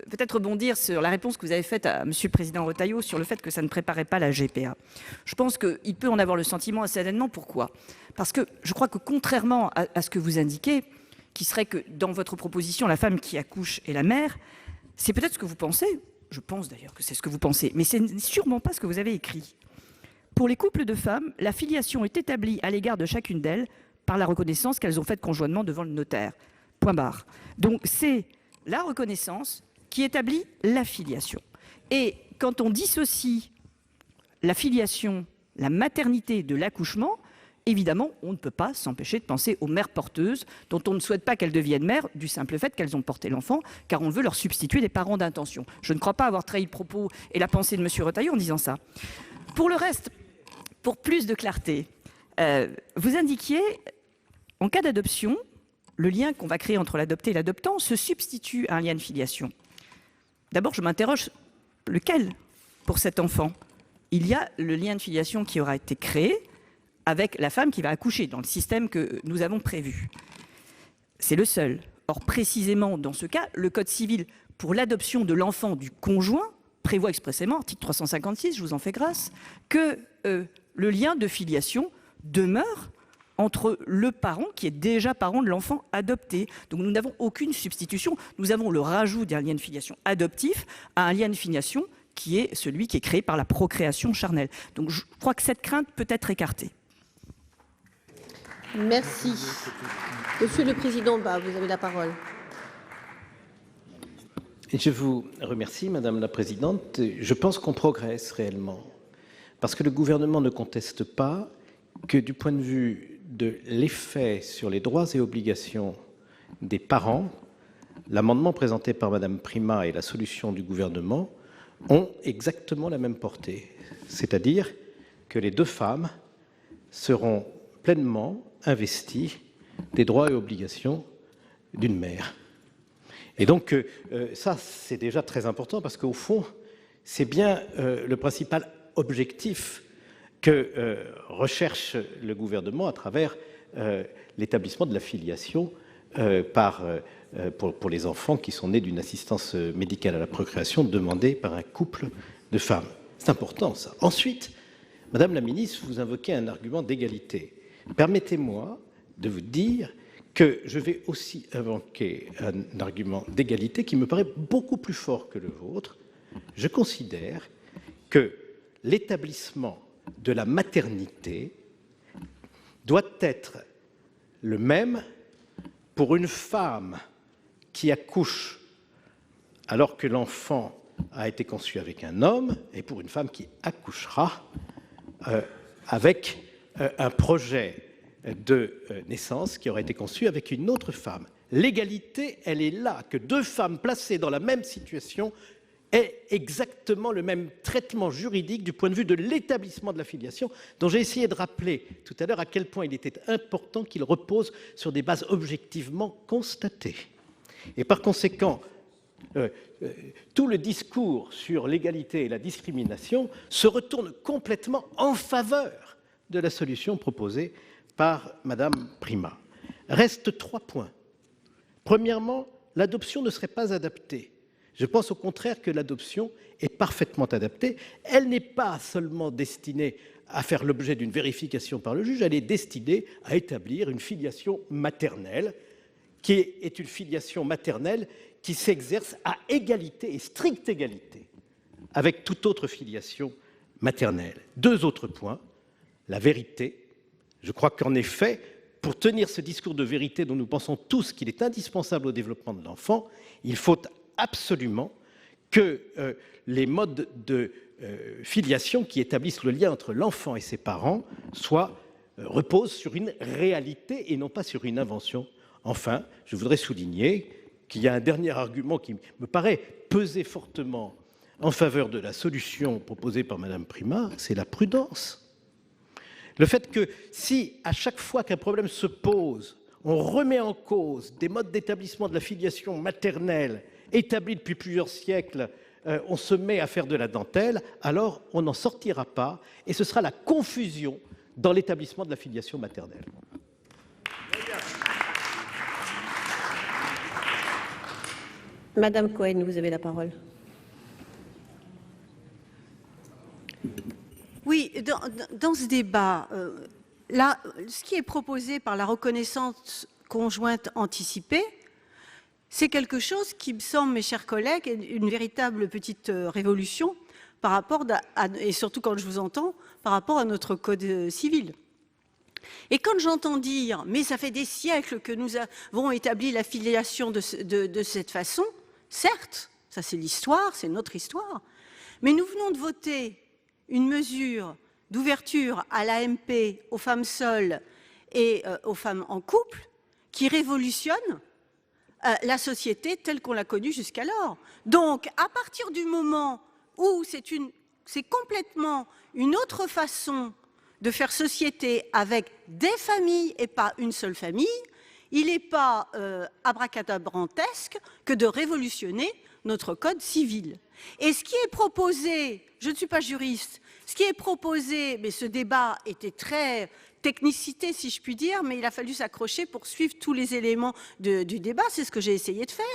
peut-être rebondir sur la réponse que vous avez faite à Monsieur le Président Retailleau sur le fait que ça ne préparait pas la GPA. Je pense qu'il peut en avoir le sentiment assez honnêtement. Pourquoi ? Parce que je crois que contrairement à ce que vous indiquez, qui serait que dans votre proposition, la femme qui accouche est la mère, c'est peut-être ce que vous pensez. Je pense d'ailleurs que c'est ce que vous pensez, mais ce n'est sûrement pas ce que vous avez écrit. Pour les couples de femmes, la filiation est établie à l'égard de chacune d'elles par la reconnaissance qu'elles ont faite conjointement devant le notaire. Point barre. Donc c'est la reconnaissance qui établit la filiation. Et quand on dissocie la filiation, la maternité de l'accouchement, évidemment, on ne peut pas s'empêcher de penser aux mères porteuses dont on ne souhaite pas qu'elles deviennent mères du simple fait qu'elles ont porté l'enfant, car on veut leur substituer des parents d'intention. Je ne crois pas avoir trahi le propos et la pensée de M. Retailleau en disant ça. Pour le reste, pour plus de clarté, vous indiquiez, en cas d'adoption, le lien qu'on va créer entre l'adopté et l'adoptant se substitue à un lien de filiation. D'abord, je m'interroge, lequel pour cet enfant? Il y a le lien de filiation qui aura été créé avec la femme qui va accoucher dans le système que nous avons prévu. C'est le seul. Or, précisément dans ce cas, le Code civil, pour l'adoption de l'enfant du conjoint, prévoit expressément, article 356, je vous en fais grâce, que le lien de filiation demeure entre le parent qui est déjà parent de l'enfant adopté. Donc nous n'avons aucune substitution, nous avons le rajout d'un lien de filiation adoptif à un lien de filiation qui est celui qui est créé par la procréation charnelle. Donc je crois que cette crainte peut être écartée. Merci. Monsieur le Président, vous avez la parole. Je vous remercie, Madame la Présidente. Je pense qu'on progresse réellement, parce que le gouvernement ne conteste pas que du point de vue de l'effet sur les droits et obligations des parents, l'amendement présenté par Madame Prima et la solution du gouvernement ont exactement la même portée. C'est-à-dire que les 2 femmes seront pleinement investies des droits et obligations d'une mère. Et donc, ça, c'est déjà très important parce qu'au fond, c'est bien le principal objectif que recherche le gouvernement à travers l'établissement de la filiation pour les enfants qui sont nés d'une assistance médicale à la procréation demandée par un couple de femmes. C'est important, ça. Ensuite, Madame la ministre, vous invoquez un argument d'égalité. Permettez-moi de vous dire que je vais aussi invoquer un argument d'égalité qui me paraît beaucoup plus fort que le vôtre. Je considère que l'établissement de la maternité doit être le même pour une femme qui accouche alors que l'enfant a été conçu avec un homme et pour une femme qui accouchera avec un projet de naissance qui aurait été conçu avec une autre femme. L'égalité, elle est là, que deux femmes placées dans la même situation aient exactement le même traitement juridique du point de vue de l'établissement de la filiation, dont j'ai essayé de rappeler tout à l'heure à quel point il était important qu'il repose sur des bases objectivement constatées. Et par conséquent, tout le discours sur l'égalité et la discrimination se retourne complètement en faveur de la solution proposée par Madame Primas. Restent 3 points. Premièrement, l'adoption ne serait pas adaptée. Je pense au contraire que l'adoption est parfaitement adaptée. Elle n'est pas seulement destinée à faire l'objet d'une vérification par le juge, elle est destinée à établir une filiation maternelle, qui est une filiation maternelle qui s'exerce à égalité et stricte égalité avec toute autre filiation maternelle. 2 autres points. La vérité. Je crois qu'en effet, pour tenir ce discours de vérité dont nous pensons tous qu'il est indispensable au développement de l'enfant, il faut absolument que les modes de filiation qui établissent le lien entre l'enfant et ses parents reposent sur une réalité et non pas sur une invention. Enfin, je voudrais souligner qu'il y a un dernier argument qui me paraît peser fortement en faveur de la solution proposée par Madame Primas, c'est la prudence. Le fait que si, à chaque fois qu'un problème se pose, on remet en cause des modes d'établissement de la filiation maternelle établis depuis plusieurs siècles, on se met à faire de la dentelle, alors on n'en sortira pas et ce sera la confusion dans l'établissement de la filiation maternelle. Madame Cohen, vous avez la parole. Oui, dans ce débat, là, ce qui est proposé par la reconnaissance conjointe anticipée, c'est quelque chose qui me semble, mes chers collègues, une véritable petite révolution par rapport, et surtout quand je vous entends, par rapport à notre code civil. Et quand j'entends dire, mais ça fait des siècles que nous avons établi la filiation de cette façon, certes, ça c'est l'histoire, c'est notre histoire, mais nous venons de voter une mesure d'ouverture à l'AMP aux femmes seules et aux femmes en couple qui révolutionne la société telle qu'on l'a connue jusqu'alors. Donc, à partir du moment où c'est complètement une autre façon de faire société avec des familles et pas une seule famille, il n'est pas abracadabrantesque que de révolutionner notre code civil. Et ce qui est proposé, je ne suis pas juriste, ce qui est proposé, mais ce débat était très technicité, si je puis dire, mais il a fallu s'accrocher pour suivre tous les éléments du débat, c'est ce que j'ai essayé de faire.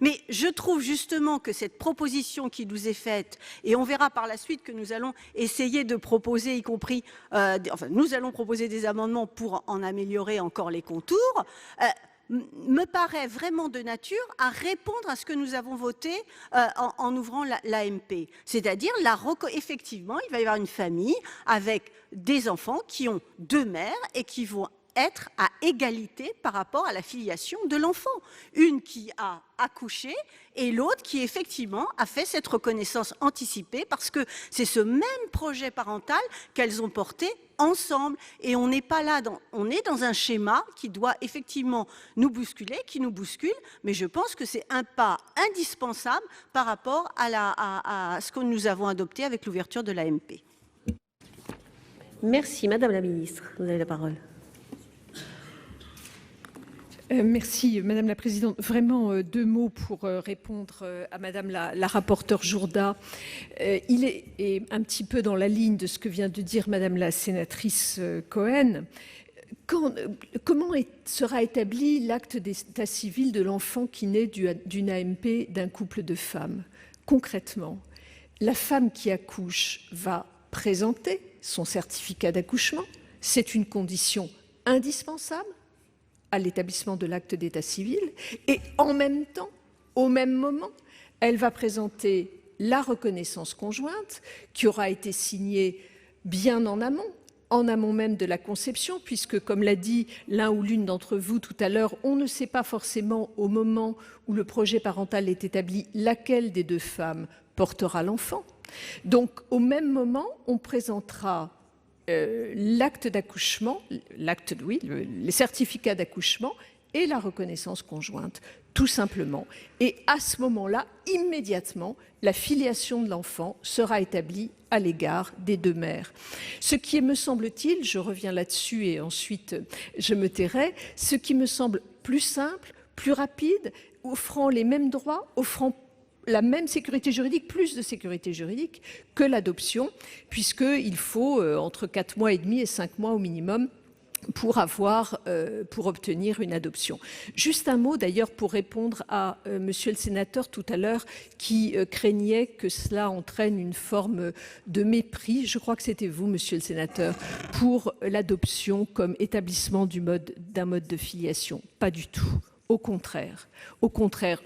Mais je trouve justement que cette proposition qui nous est faite, et on verra par la suite que nous allons essayer de proposer, y compris, nous allons proposer des amendements pour en améliorer encore les contours, me paraît vraiment de nature à répondre à ce que nous avons voté en ouvrant l'AMP. C'est-à-dire, effectivement, il va y avoir une famille avec des enfants qui ont 2 mères et qui vont être à égalité par rapport à la filiation de l'enfant. Une qui a accouché et l'autre qui effectivement a fait cette reconnaissance anticipée parce que c'est ce même projet parental qu'elles ont porté ensemble. Et on n'est pas là, on est dans un schéma qui doit effectivement nous bousculer, qui nous bouscule, mais je pense que c'est un pas indispensable par rapport à ce que nous avons adopté avec l'ouverture de l'AMP. Merci. Madame la Ministre, vous avez la parole. Merci, Madame la Présidente. Vraiment 2 mots pour répondre à Madame la rapporteure Jourda. Il est un petit peu dans la ligne de ce que vient de dire Madame la sénatrice Cohen. Comment sera établi l'acte d'état civil de l'enfant qui naît d'une AMP d'un couple de femmes? Concrètement, la femme qui accouche va présenter son certificat d'accouchement. C'est une condition indispensable à l'établissement de l'acte d'état civil, et en même temps, au même moment, elle va présenter la reconnaissance conjointe qui aura été signée bien en amont en amont même de la conception, puisque, comme l'a dit l'un ou l'une d'entre vous tout à l'heure, on ne sait pas forcément au moment où le projet parental est établi laquelle des deux femmes portera l'enfant. Donc, au même moment, on présentera l'acte d'accouchement, les certificats d'accouchement et la reconnaissance conjointe, tout simplement. Et à ce moment-là, immédiatement, la filiation de l'enfant sera établie à l'égard des deux mères. Ce qui me semble-t-il, je reviens là-dessus et ensuite je me tairai, ce qui me semble plus simple, plus rapide, offrant les mêmes droits, offrant la même sécurité juridique, plus de sécurité juridique que l'adoption, puisqu'il faut entre 4 mois et demi et 5 mois au minimum pour obtenir une adoption. Juste un mot d'ailleurs pour répondre à monsieur le sénateur tout à l'heure qui craignait que cela entraîne une forme de mépris. Je crois que c'était vous, monsieur le sénateur, pour l'adoption comme établissement d'un mode de filiation. Pas du tout. Au contraire,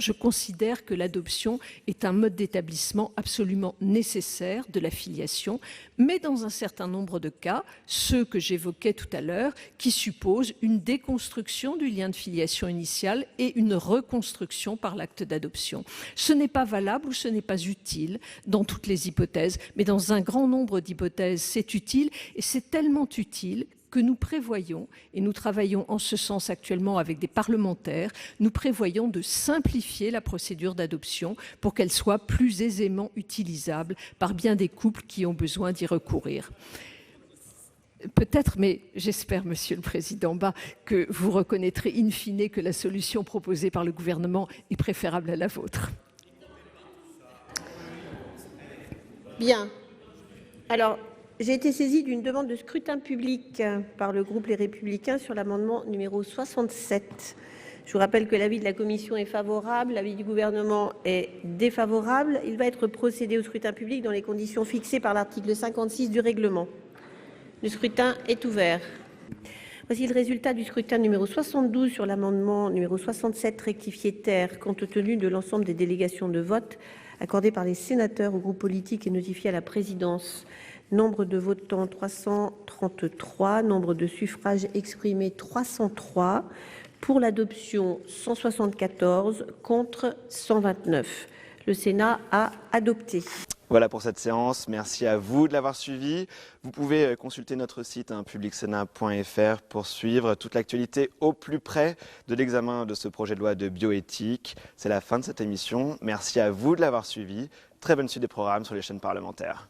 je considère que l'adoption est un mode d'établissement absolument nécessaire de la filiation, mais dans un certain nombre de cas, ceux que j'évoquais tout à l'heure, qui supposent une déconstruction du lien de filiation initial et une reconstruction par l'acte d'adoption. Ce n'est pas valable ou ce n'est pas utile dans toutes les hypothèses, mais dans un grand nombre d'hypothèses, c'est utile, et c'est tellement utile que nous prévoyons, et nous travaillons en ce sens actuellement avec des parlementaires, nous prévoyons de simplifier la procédure d'adoption pour qu'elle soit plus aisément utilisable par bien des couples qui ont besoin d'y recourir. Peut-être, mais j'espère, Monsieur le Président Bas, que vous reconnaîtrez in fine que la solution proposée par le gouvernement est préférable à la vôtre. Bien. Alors, j'ai été saisie d'une demande de scrutin public par le groupe Les Républicains sur l'amendement numéro 67. Je vous rappelle que l'avis de la commission est favorable, l'avis du gouvernement est défavorable. Il va être procédé au scrutin public dans les conditions fixées par l'article 56 du règlement. Le scrutin est ouvert. Voici le résultat du scrutin numéro 72 sur l'amendement numéro 67 rectifié terre, compte tenu de l'ensemble des délégations de vote accordées par les sénateurs aux groupes politiques et notifiées à la présidence. Nombre de votants 333, nombre de suffrages exprimés 303, pour l'adoption 174, contre 129. Le Sénat a adopté. Voilà pour cette séance. Merci à vous de l'avoir suivi. Vous pouvez consulter notre site publicsénat.fr pour suivre toute l'actualité au plus près de l'examen de ce projet de loi de bioéthique. C'est la fin de cette émission. Merci à vous de l'avoir suivi. Très bonne suite des programmes sur les chaînes parlementaires.